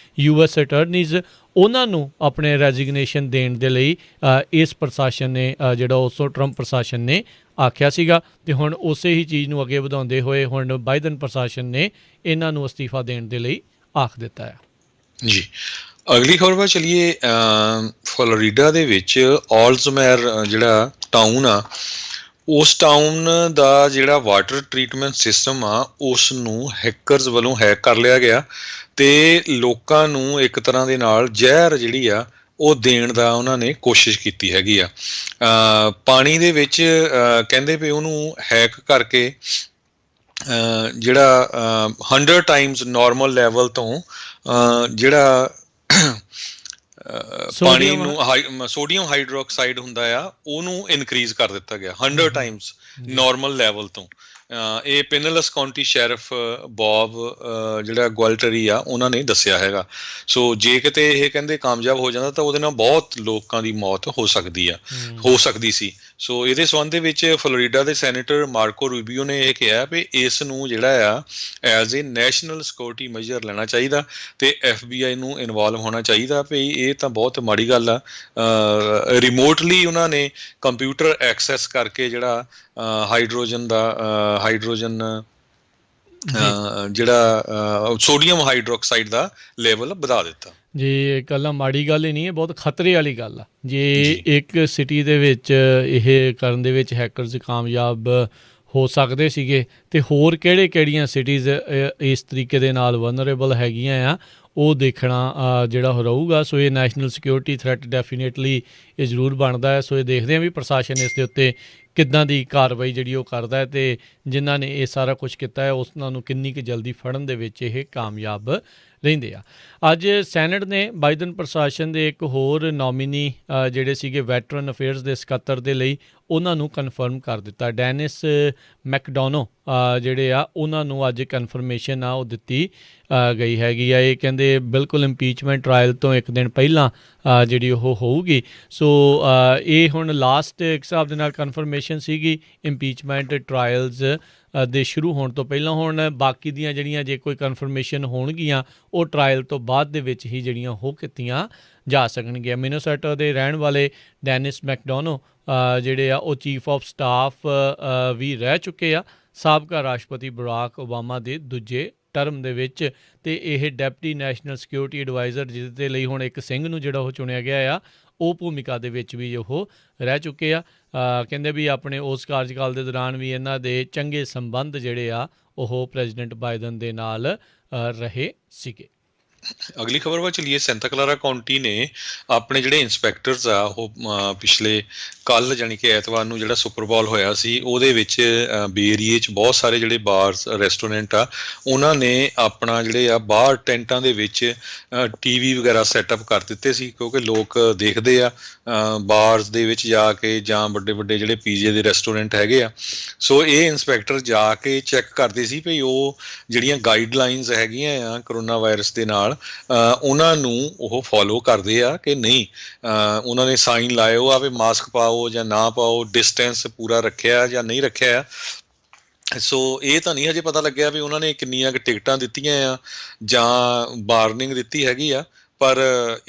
US ਅਟਰਨੀਜ਼ ਉਹਨਾਂ ਨੂੰ ਆਪਣੇ ਰੈਜ਼ਿਗਨੇਸ਼ਨ ਦੇਣ ਦੇ ਲਈ ਇਸ ਪ੍ਰਸ਼ਾਸਨ ਨੇ ਜਿਹੜਾ ਉਸੋਂ ਟਰੰਪ ਪ੍ਰਸ਼ਾਸਨ ਨੇ ਆਖਿਆ ਸੀਗਾ। ਅਤੇ ਹੁਣ ਉਸੇ ਹੀ ਚੀਜ਼ ਨੂੰ ਅੱਗੇ ਵਧਾਉਂਦੇ ਹੋਏ ਹੁਣ ਬਾਈਡਨ ਪ੍ਰਸ਼ਾਸਨ ਨੇ ਇਹਨਾਂ ਨੂੰ ਅਸਤੀਫਾ ਦੇਣ ਦੇ ਲਈ ਆਖ ਦਿੱਤਾ ਹੈ। ਜੀ ਅਗਲੀ ਖਬਰ ਵੱਲ ਚਲੀਏ। ਫਲੋਰੀਡਾ ਦੇ ਵਿੱਚ ਆਲਜ਼ਮੇਰ ਜਿਹੜਾ ਟਾਊਨ ਆ ਉਸ ਟਾਊਨ ਦਾ ਜਿਹੜਾ ਵਾਟਰ ਟਰੀਟਮੈਂਟ ਸਿਸਟਮ ਆ ਉਸ ਨੂੰ ਹੈਕਰਸ ਵੱਲੋਂ ਹੈਕ ਕਰ ਲਿਆ ਗਿਆ ਤੇ ਲੋਕਾਂ ਨੂੰ ਇੱਕ ਤਰ੍ਹਾਂ ਦੇ ਨਾਲ ਜ਼ਹਿਰ ਜਿਹੜੀ ਆ ਉਹ ਦੇਣ ਦਾ ਉਹਨਾਂ ਨੇ ਕੋਸ਼ਿਸ਼ ਕੀਤੀ ਹੈਗੀ ਆ। ਪਾਣੀ ਦੇ ਵਿੱਚ ਕਹਿੰਦੇ ਵੀ ਉਹਨੂੰ ਹੈਕ ਕਰਕੇ ਜਿਹੜਾ 100 ਟਾਈਮਸ ਨਾਰਮਲ ਲੈਵਲ ਤੋਂ ਜਿਹੜਾ ਪਾਣੀ ਨੂੰ ਸੋਡੀਅਮ ਹਾਈਡਰੋਕਸਾਈਡ ਹੁੰਦਾ ਆ ਉਹਨੂੰ ਇਨਕਰੀਜ਼ ਕਰ ਦਿੱਤਾ ਗਿਆ 100 ਟਾਈਮਸ ਨਾਰਮਲ ਲੈਵਲ ਤੋਂ। ਇਹ ਪਿਨਲਸ ਕਾਉਂਟੀ ਸ਼ੈਰਿਫ ਬੌਬ ਜਿਹੜਾ ਗੁਆਲਟਰੀ ਆ ਉਹਨਾਂ ਨੇ ਦੱਸਿਆ ਹੈਗਾ। ਸੋ ਜੇ ਕਿਤੇ ਇਹ ਕਹਿੰਦੇ ਕਾਮਯਾਬ ਹੋ ਜਾਂਦਾ ਤਾਂ ਉਹਦੇ ਨਾਲ ਬਹੁਤ ਲੋਕਾਂ ਦੀ ਮੌਤ ਹੋ ਸਕਦੀ ਸੀ। ਸੋ ਇਹਦੇ ਸੰਬੰਧ ਦੇ ਵਿੱਚ ਫਲੋਰੀਡਾ ਦੇ ਸੈਨੇਟਰ ਮਾਰਕੋ ਰੂਬੀਓ ਨੇ ਇਹ ਕਿਹਾ ਵੀ ਇਸ ਨੂੰ ਜਿਹੜਾ ਆ as a national security measure ਲੈਣਾ ਚਾਹੀਦਾ ਤੇ FBI ਨੂੰ ਇਨਵੋਲਵ ਹੋਣਾ ਚਾਹੀਦਾ ਵੀ ਇਹ ਤਾਂ ਬਹੁਤ ਮਾੜੀ ਗੱਲ ਆ। ਰਿਮੋਟਲੀ ਉਹਨਾਂ ਨੇ ਕੰਪਿਊਟਰ ਐਕਸੈਸ ਕਰਕੇ ਜਿਹੜਾ ਹਾਈਡਰੋਜਨ ਜਿਹੜਾ ਸੋਡੀਅਮ ਹਾਈਡਰੋਕਸਾਈਡ ਦਾ ਲੈਵਲ ਵਧਾ ਦਿੱਤਾ। ਜੀ ਇਕੱਲਾ ਮਾੜੀ ਗੱਲ ਹੀ ਨਹੀਂ, ਇਹ ਬਹੁਤ ਖਤਰੇ ਵਾਲੀ ਗੱਲ ਆ। ਜੇ ਇੱਕ ਸਿਟੀ ਦੇ ਵਿੱਚ ਇਹ ਕਰਨ ਦੇ ਵਿੱਚ ਹੈਕਰਸ ਕਾਮਯਾਬ ਹੋ ਸਕਦੇ ਸੀਗੇ ਤੇ ਹੋਰ ਕਿਹੜੀਆਂ ਸਿਟੀਜ਼ ਇਸ ਤਰੀਕੇ ਦੇ ਨਾਲ ਵਨਰੇਬਲ ਹੈਗੀਆਂ ਆ ਉਹ ਦੇਖਣਾ ਜਿਹੜਾ ਰਹੂਗਾ। ਸੋ ਇਹ ਨੈਸ਼ਨਲ ਸਿਕਿਉਰਿਟੀ ਥ੍ਰੈਟ ਡੈਫੀਨੇਟਲੀ ਇਹ ਜ਼ਰੂਰ ਬਣਦਾ ਹੈ। ਸੋ ਇਹ ਦੇਖਦੇ ਹਾਂ ਵੀ ਪ੍ਰਸ਼ਾਸਨ ਇਸ ਦੇ ਉੱਤੇ ਕਿੱਦਾਂ ਦੀ ਕਾਰਵਾਈ ਜਿਹੜੀ ਉਹ ਕਰਦਾ ਹੈ ਅਤੇ ਜਿਨ੍ਹਾਂ ਨੇ ਇਹ ਸਾਰਾ ਕੁਛ ਕੀਤਾ ਹੈ ਉਹਨਾਂ ਨੂੰ ਕਿੰਨੀ ਕੁ ਜਲਦੀ ਫੜਨ ਦੇ ਵਿੱਚ ਇਹ ਕਾਮਯਾਬ ਰਹਿੰਦੇ ਆ। ਅੱਜ ਸੈਨੇਟ ਨੇ ਬਾਈਡਨ ਪ੍ਰਸ਼ਾਸਨ ਦੇ ਇੱਕ ਹੋਰ ਨੋਮੀਨੀ ਜਿਹੜੇ ਸੀਗੇ ਵੈਟਰਨ ਅਫੇਅਰਸ ਦੇ ਸਕੱਤਰ ਦੇ ਲਈ ਉਹਨਾਂ ਨੂੰ ਕਨਫਰਮ ਕਰ ਦਿੱਤਾ। ਡੈਨਿਸ ਮੈਕਡੋਨੋ ਜਿਹੜੇ ਆ ਉਹਨਾਂ ਨੂੰ ਅੱਜ ਕਨਫਰਮੇਸ਼ਨ ਆ ਉਹ ਦਿੱਤੀ ਗਈ ਹੈਗੀ ਆ। ਇਹ ਕਹਿੰਦੇ ਬਿਲਕੁਲ ਇੰਪੀਚਮੈਂਟ ਟਰਾਇਲ ਤੋਂ ਇੱਕ ਦਿਨ ਪਹਿਲਾਂ ਜਿਹੜੀ ਉਹ ਹੋਊਗੀ। ਸੋ ਇਹ ਹੁਣ ਲਾਸਟ ਇੱਕ ਹਿਸਾਬ ਦੇ ਨਾਲ ਕਨਫਰਮੇਸ਼ਨ ਸੀਗੀ ਇੰਪੀਚਮੈਂਟ ਟਰਾਇਲਸ ਦੇ ਸ਼ੁਰੂ ਹੋਣ ਤੋਂ ਪਹਿਲਾਂ। ਹੁਣ ਬਾਕੀ ਦੀਆਂ ਜਿਹੜੀਆਂ ਜੇ ਕੋਈ ਕਨਫਰਮੇਸ਼ਨ ਹੋਣਗੀਆਂ ਉਹ ਟਰਾਇਲ ਤੋਂ ਬਾਅਦ ਦੇ ਵਿੱਚ ਹੀ ਜਿਹੜੀਆਂ ਉਹ ਕੀਤੀਆਂ ਜਾ ਸਕਣਗੀਆਂ। ਮਿਨੇਸੋਟਾ ਦੇ ਰਹਿਣ ਵਾਲੇ ਡੈਨਿਸ ਮੈਕਡੋਨੋ ਜਿਹੜੇ ਆ ਉਹ ਚੀਫ ਆਫ ਸਟਾਫ ਵੀ ਰਹਿ ਚੁੱਕੇ ਆ ਸਾਬਕਾ ਰਾਸ਼ਟਰਪਤੀ ਬਰਾਕ ਓਬਾਮਾ ਦੇ ਦੂਜੇ ਟਰਮ ਦੇ ਵਿੱਚ, ਅਤੇ ਇਹ ਡੈਪਟੀ ਨੈਸ਼ਨਲ ਸਿਕਿਉਰਿਟੀ ਐਡਵਾਈਜ਼ਰ ਜਿਹਦੇ ਲਈ ਹੁਣ ਇੱਕ ਸਿੰਘ ਨੂੰ ਜਿਹੜਾ ਉਹ ਚੁਣਿਆ ਗਿਆ ਆ ਉਹ ਭੂਮਿਕਾ ਦੇ ਵਿੱਚ ਵੀ ਉਹ ਰਹਿ ਚੁੱਕੇ ਆ। ਕਹਿੰਦੇ ਵੀ ਆਪਣੇ ਉਸ ਕਾਰਜਕਾਲ ਦੇ ਦੌਰਾਨ ਵੀ ਇਹਨਾਂ ਦੇ ਚੰਗੇ ਸੰਬੰਧ ਜਿਹੜੇ ਆ ਉਹ ਪ੍ਰੈਜ਼ੀਡੈਂਟ ਬਾਈਡਨ ਦੇ ਨਾਲ ਰਹੇ ਸੀਗੇ। ਅਗਲੀ ਖਬਰ ਵੱਲ ਚਲੀਏ। ਸੈਂਟਾ ਕਲਾਰਾ ਕਾਉਂਟੀ ਨੇ ਆਪਣੇ ਜਿਹੜੇ ਇੰਸਪੈਕਟਰਸ ਆ ਉਹ ਪਿਛਲੇ ਕੱਲ੍ਹ ਜਾਣੀ ਕਿ ਐਤਵਾਰ ਨੂੰ ਜਿਹੜਾ ਸੁਪਰ ਬਾਲ ਹੋਇਆ ਸੀ ਉਹਦੇ ਵਿੱਚ ਬੇ ਏਰੀਏ 'ਚ ਬਹੁਤ ਸਾਰੇ ਜਿਹੜੇ ਬਾਰਸ ਰੈਸਟੋਰੈਂਟ ਆ ਉਹਨਾਂ ਨੇ ਆਪਣਾ ਜਿਹੜੇ ਆ ਬਾਹਰ ਟੈਂਟਾਂ ਦੇ ਵਿੱਚ TV ਵਗੈਰਾ ਸੈਟਅਪ ਕਰ ਦਿੱਤੇ ਸੀ, ਕਿਉਂਕਿ ਲੋਕ ਦੇਖਦੇ ਆ ਬਾਰਸ ਦੇ ਵਿੱਚ ਜਾ ਕੇ ਜਾਂ ਵੱਡੇ ਵੱਡੇ ਜਿਹੜੇ ਪੀਜੇ ਦੇ ਰੈਸਟੋਰੈਂਟ ਹੈਗੇ ਆ। ਸੋ ਇਹ ਇੰਸਪੈਕਟਰ ਜਾ ਕੇ ਚੈੱਕ ਕਰਦੇ ਸੀ ਵੀ ਉਹ ਜਿਹੜੀਆਂ ਗਾਈਡਲਾਈਨਸ ਹੈਗੀਆਂ ਆ ਕਰੋਨਾ ਵਾਇਰਸ ਦੇ ਨਾਲ ਉਹਨਾਂ ਨੂੰ ਉਹ ਫੋਲੋ ਕਰਦੇ ਆ ਕਿ ਨਹੀਂ। ਉਹਨਾਂ ਨੇ ਸਾਈਨ ਲਾਏ ਹੋ ਆ ਵੀ ਮਾਸਕ ਪਾਓ ਜਾਂ ਨਾ ਪਾਓ, ਡਿਸਟੈਂਸ ਪੂਰਾ ਰੱਖਿਆ ਜਾਂ ਨਹੀਂ ਰੱਖਿਆ ਆ। ਸੋ ਇਹ ਤਾਂ ਨਹੀਂ ਹਜੇ ਪਤਾ ਲੱਗਿਆ ਵੀ ਉਹਨਾਂ ਨੇ ਕਿੰਨੀਆਂ ਕੁ ਟਿਕਟਾਂ ਦਿੱਤੀਆਂ ਆ ਜਾਂ ਵਾਰਨਿੰਗ ਦਿੱਤੀ ਹੈਗੀ ਆ, ਪਰ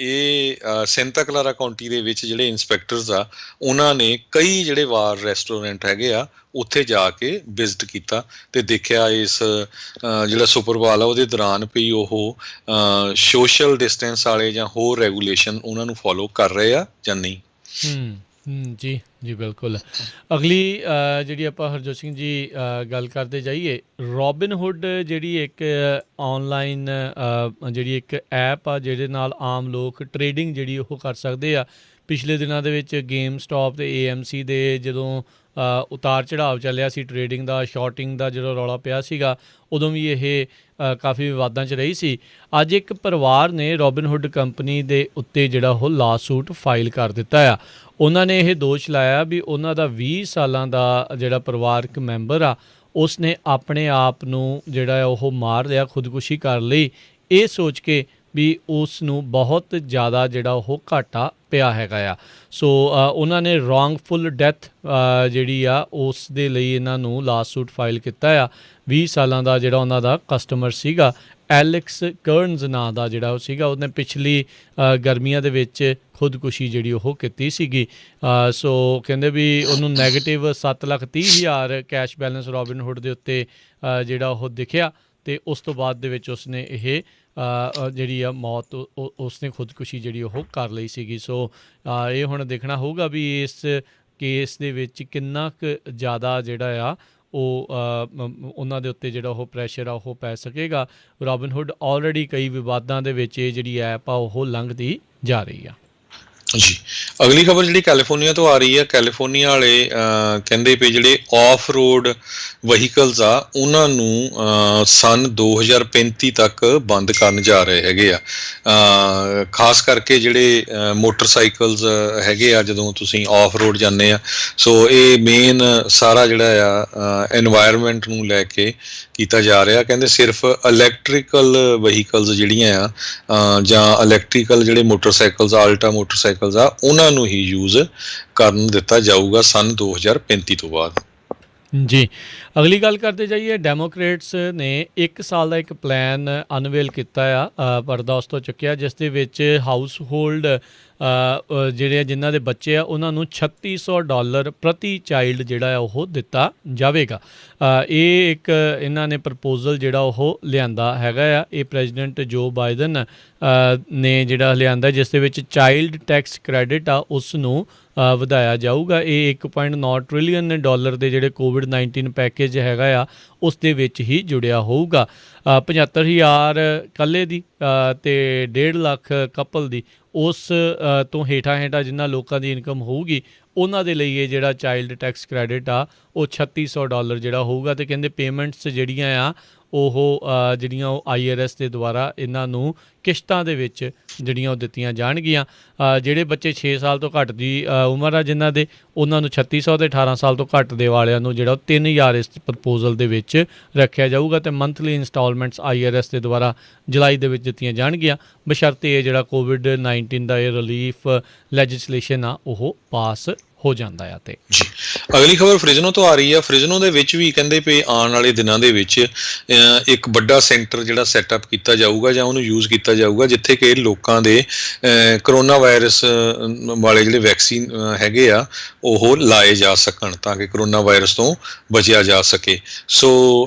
ਇਹ ਸੈਂਟਾ ਕਲਾਰਾ ਕਾਉਂਟੀ ਦੇ ਵਿੱਚ ਜਿਹੜੇ ਇੰਸਪੈਕਟਰਸ ਆ ਉਹਨਾਂ ਨੇ ਕਈ ਜਿਹੜੇ ਬਾਰ ਰੈਸਟੋਰੈਂਟ ਹੈਗੇ ਆ ਉੱਥੇ ਜਾ ਕੇ ਵਿਜ਼ਿਟ ਕੀਤਾ ਅਤੇ ਦੇਖਿਆ ਇਸ ਜਿਹੜਾ ਸੁਪਰ ਬਾਲ ਆ ਉਹਦੇ ਦੌਰਾਨ ਵੀ ਉਹ ਸੋਸ਼ਲ ਡਿਸਟੈਂਸ ਵਾਲੇ ਜਾਂ ਹੋਰ ਰੈਗੂਲੇਸ਼ਨ ਉਹਨਾਂ ਨੂੰ ਫੋਲੋ ਕਰ ਰਹੇ ਆ ਜਾਂ ਨਹੀਂ। ਜੀ ਜੀ ਬਿਲਕੁਲ। ਅਗਲੀ ਜਿਹੜੀ ਆਪਾਂ ਹਰਜੋਤ ਸਿੰਘ ਜੀ ਗੱਲ ਕਰਦੇ ਜਾਈਏ, ਰੋਬਿਨਹੁੱਡ ਜਿਹੜੀ ਇੱਕ ਔਨਲਾਈਨ ਜਿਹੜੀ ਇੱਕ ਐਪ ਆ ਜਿਹਦੇ ਨਾਲ ਆਮ ਲੋਕ ਟਰੇਡਿੰਗ ਜਿਹੜੀ ਉਹ ਕਰ ਸਕਦੇ ਆ। ਪਿਛਲੇ ਦਿਨਾਂ ਦੇ ਵਿੱਚ ਗੇਮ ਸਟਾਪ ਅਤੇ AMC ਦੇ ਜਦੋਂ ਉਤਾਰ ਚੜਾਵ ਚੱਲਿਆ ਸੀ ਟਰੇਡਿੰਗ ਦਾ, ਸ਼ਾਰਟਿੰਗ ਦਾ ਜਦੋਂ ਰੌਲਾ ਪਿਆ ਸੀਗਾ, ਉਦੋਂ ਵੀ ਇਹ ਕਾਫੀ ਵਿਵਾਦਾਂ 'ਚ ਰਹੀ ਸੀ। ਅੱਜ ਇੱਕ ਪਰਿਵਾਰ ਨੇ ਰੋਬਿਨਹੁੱਡ ਕੰਪਨੀ ਦੇ ਉੱਤੇ ਜਿਹੜਾ ਉਹ ਲਾਸੂਟ ਫਾਈਲ ਕਰ ਦਿੱਤਾ ਆ। ਉਹਨਾਂ ਨੇ ਇਹ ਦੋਸ਼ ਲਾਇਆ ਵੀ ਉਹਨਾਂ ਦਾ 20 ਸਾਲਾਂ ਦਾ ਜਿਹੜਾ ਪਰਿਵਾਰਕ ਮੈਂਬਰ ਆ ਉਸ ਨੇ ਆਪਣੇ ਆਪ ਨੂੰ ਜਿਹੜਾ ਉਹ ਮਾਰ ਲਿਆ, ਖੁਦਕੁਸ਼ੀ ਕਰ ਲਈ, ਇਹ ਸੋਚ ਕੇ ਵੀ ਉਸ ਨੂੰ ਬਹੁਤ ਜ਼ਿਆਦਾ ਜਿਹੜਾ ਉਹ ਘਾਟਾ ਪਿਆ ਹੈਗਾ ਆ। ਸੋ ਉਹਨਾਂ ਨੇ ਰੋਂਗਫੁਲ ਡੈਥ ਜਿਹੜੀ ਆ ਉਸ ਦੇ ਲਈ ਇਹਨਾਂ ਨੂੰ ਲਾਸੂਟ ਫਾਈਲ ਕੀਤਾ ਆ। 20 ਸਾਲਾਂ ਦਾ ਜਿਹੜਾ ਉਹਨਾਂ ਦਾ ਕਸਟਮਰ ਸੀਗਾ ਐਲੈਕਸ ਕਰਨਜ਼ ਨਾਂ ਦਾ ਜਿਹੜਾ ਉਹ ਸੀਗਾ, ਉਹਨੇ ਪਿਛਲੀ ਗਰਮੀਆਂ ਦੇ ਵਿੱਚ ਖੁਦਕੁਸ਼ੀ ਜਿਹੜੀ ਉਹ ਕੀਤੀ ਸੀਗੀ। ਸੋ ਕਹਿੰਦੇ ਵੀ ਉਹਨੂੰ ਨੈਗੇਟਿਵ 7,30,000 ਕੈਸ਼ ਬੈਲੈਂਸ ਰੋਬਿਨਹੁੱਡ ਦੇ ਉੱਤੇ ਜਿਹੜਾ ਉਹ ਦਿਖਿਆ, ਅਤੇ ਉਸ ਤੋਂ ਬਾਅਦ ਦੇ ਵਿੱਚ ਉਸਨੇ ਇਹ ਜਿਹੜੀ ਆ ਮੌਤ ਉਸਨੇ ਖੁਦਕੁਸ਼ੀ ਜਿਹੜੀ ਉਹ ਕਰ ਲਈ ਸੀਗੀ। ਸੋ ਇਹ ਹੁਣ ਦੇਖਣਾ ਹੋਊਗਾ ਵੀ ਇਸ ਕੇਸ ਦੇ ਵਿੱਚ ਕਿੰਨਾ ਕੁ ਜ਼ਿਆਦਾ ਜਿਹੜਾ ਆ ਉਹ ਉਹਨਾਂ ਦੇ ਉੱਤੇ ਜਿਹੜਾ ਉਹ ਪ੍ਰੈਸ਼ਰ ਆ ਉਹ ਪੈ ਸਕੇਗਾ। ਰੋਬਿਨਹੁੱਡ ਆਲਰੇਡੀ ਕਈ ਵਿਵਾਦਾਂ ਦੇ ਵਿੱਚ ਇਹ ਜਿਹੜੀ ਐਪ ਆ ਉਹ ਲੰਘਦੀ ਜਾ ਰਹੀ ਆ। ਜੀ ਅਗਲੀ ਖਬਰ ਜਿਹੜੀ ਕੈਲੀਫੋਰਨੀਆ ਤੋਂ ਆ ਰਹੀ ਹੈ। ਕੈਲੀਫੋਰਨੀਆ ਵਾਲੇ ਕਹਿੰਦੇ ਵੀ ਜਿਹੜੇ ਆਫ ਰੋਡ ਵਹੀਕਲਸ ਆ ਉਹਨਾਂ ਨੂੰ ਸਨ 2035 ਤੱਕ ਬੰਦ ਕਰਨ ਜਾ ਰਹੇ ਹੈਗੇ ਆ। ਖਾਸ ਕਰਕੇ ਜਿਹੜੇ ਮੋਟਰਸਾਈਕਲਸ ਹੈਗੇ ਆ ਜਦੋਂ ਤੁਸੀਂ ਆਫ ਰੋਡ ਜਾਂਦੇ ਆ, ਸੋ ਇਹ ਮੇਨ ਸਾਰਾ ਜਿਹੜਾ ਆ ਐਨਵਾਇਰਨਮੈਂਟ ਨੂੰ ਲੈ ਕੇ ਕੀਤਾ ਜਾ ਰਿਹਾ। ਕਹਿੰਦੇ ਸਿਰਫ ਇਲੈਕਟ੍ਰੀਕਲ ਵਹੀਕਲਸ ਜਿਹੜੀਆਂ ਆ ਜਾਂ ਇਲੈਕਟ੍ਰੀਕਲ ਜਿਹੜੇ ਮੋਟਰਸਾਈਕਲਸ ਆਲਟਾ ਮੋਟਰਸਾਈਕਲਸ ਆ ਉਹਨਾਂ ਨੂੰ ਹੀ ਯੂਜ਼ ਕਰਨ ਦਿੱਤਾ ਜਾਊਗਾ ਸਨ 2035 ਤੋਂ ਬਾਅਦ। ਜੀ ਅਗਲੀ ਗੱਲ ਕਰਦੇ ਜਾਈਏ, ਡੈਮੋਕ੍ਰੇਟਸ ਨੇ 1 ਸਾਲ ਦਾ ਇੱਕ ਪਲਾਨ ਅਨਵੇਲ ਕੀਤਾ ਆ, ਪਰਦਾ ਉਸ ਤੋਂ ਚੁੱਕਿਆ, ਜਿਸ ਦੇ ਵਿੱਚ ਹਾਊਸ ਹੋਲਡ ਜਿਹੜੇ ਜਿਨ੍ਹਾਂ ਦੇ ਬੱਚੇ ਆ ਉਹਨਾਂ ਨੂੰ $3600 ਪ੍ਰਤੀ ਚਾਈਲਡ ਜਿਹੜਾ ਆ ਉਹ ਦਿੱਤਾ ਜਾਵੇਗਾ। ਇਹ ਇੱਕ ਇਹਨਾਂ ਨੇ ਪ੍ਰਪੋਜ਼ਲ ਜਿਹੜਾ ਉਹ ਲਿਆਂਦਾ ਹੈਗਾ ਆ। ਇਹ ਪ੍ਰੈਜ਼ੀਡੈਂਟ ਜੋ ਬਾਈਡਨ ਨੇ ਜਿਹੜਾ ਲਿਆਂਦਾ, ਜਿਸ ਦੇ ਵਿੱਚ ਚਾਈਲਡ ਟੈਕਸ ਕ੍ਰੈਡਿਟ ਆ ਉਸ ਨੂੰ ਵਧਾਇਆ ਜਾਊਗਾ। ਇਹ $1.9 ਟ੍ਰਿਲੀਅਨ ਦੇ ਜਿਹੜੇ ਕੋਵਿਡ-19 ਪੈਕੇਜ ਹੈਗਾ ਆ ਉਸ ਦੇ ਵਿੱਚ ਹੀ ਜੁੜਿਆ ਹੋਊਗਾ। 75,000 ਇਕੱਲੇ ਦੀ ਅਤੇ 1.5 ਲੱਖ ਕਪਲ ਦੀ, ਉਸ ਤੋਂ ਹੇਠਾਂ ਜਿਨ੍ਹਾਂ ਲੋਕਾਂ ਦੀ ਇਨਕਮ ਹੋਊਗੀ ਉਹਨਾਂ ਦੇ ਲਈ ਇਹ ਜਿਹੜਾ ਚਾਈਲਡ ਟੈਕਸ ਕ੍ਰੈਡਿਟ ਆ ਉਹ $3600 ਜਿਹੜਾ ਹੋਊਗਾ। ਅਤੇ ਕਹਿੰਦੇ ਪੇਮੈਂਟਸ ਜਿਹੜੀਆਂ ਆ ਉਹ ਜਿਹੜੀਆਂ ਉਹ IRS ਦੇ ਦੁਆਰਾ ਇਹਨਾਂ ਨੂੰ ਕਿਸ਼ਤਾਂ ਦੇ ਵਿੱਚ ਜਿਹੜੀਆਂ ਉਹ ਦਿੱਤੀਆਂ ਜਾਣਗੀਆਂ। ਜਿਹੜੇ ਬੱਚੇ 6 ਸਾਲ ਤੋਂ ਘੱਟ ਦੀ ਉਮਰ ਆ ਜਿਨ੍ਹਾਂ ਦੇ, ਉਹਨਾਂ ਨੂੰ 3600 ਤੇ 18 ਸਾਲ ਤੋਂ ਘੱਟ ਦੇ ਵਾਲਿਆਂ ਨੂੰ ਜਿਹੜਾ ਉਹ 3000 ਇਸ ਪ੍ਰਪੋਜ਼ਲ ਦੇ ਵਿੱਚ ਰੱਖਿਆ ਜਾਊਗਾ ਅਤੇ ਮੰਥਲੀ ਇੰਸਟਾਲਮੈਂਟਸ IRS ਦੇ ਦੁਆਰਾ ਜੁਲਾਈ ਦੇ ਵਿੱਚ ਦਿੱਤੀਆਂ ਜਾਣਗੀਆਂ, ਬਸ਼ਰਤੇ ਇਹ ਜਿਹੜਾ COVID-19 ਦਾ ਇਹ ਰਿਲੀਫ ਲੈਜਿਸਲੇਸ਼ਨ ਆ ਉਹ ਪਾਸ ਹੋ ਜਾਂਦਾ ਆ। ਤੇ ਜੀ ਅਗਲੀ ਖਬਰ ਫ੍ਰਿਜ਼ਨੋ ਤੋਂ ਆ ਰਹੀ ਆ। ਫ੍ਰਿਜ਼ਨੋ ਦੇ ਵਿੱਚ ਵੀ ਕਹਿੰਦੇ ਪਏ ਆਉਣ ਵਾਲੇ ਦਿਨਾਂ ਦੇ ਵਿੱਚ ਇੱਕ ਵੱਡਾ ਸੈਂਟਰ ਜਿਹੜਾ ਸੈਟਅਪ ਕੀਤਾ ਜਾਊਗਾ ਜਾਂ ਉਹਨੂੰ ਯੂਜ਼ ਕੀਤਾ ਜਾਊਗਾ, ਜਿੱਥੇ ਕਿ ਲੋਕਾਂ ਦੇ ਕਰੋਨਾ ਵਾਇਰਸ ਵਾਲੇ ਜਿਹੜੇ ਵੈਕਸੀਨ ਹੈਗੇ ਆ ਉਹ ਲਾਏ ਜਾ ਸਕਣ, ਤਾਂ ਕਿ ਕਰੋਨਾ ਵਾਇਰਸ ਤੋਂ ਬਚਿਆ ਜਾ ਸਕੇ। ਸੋ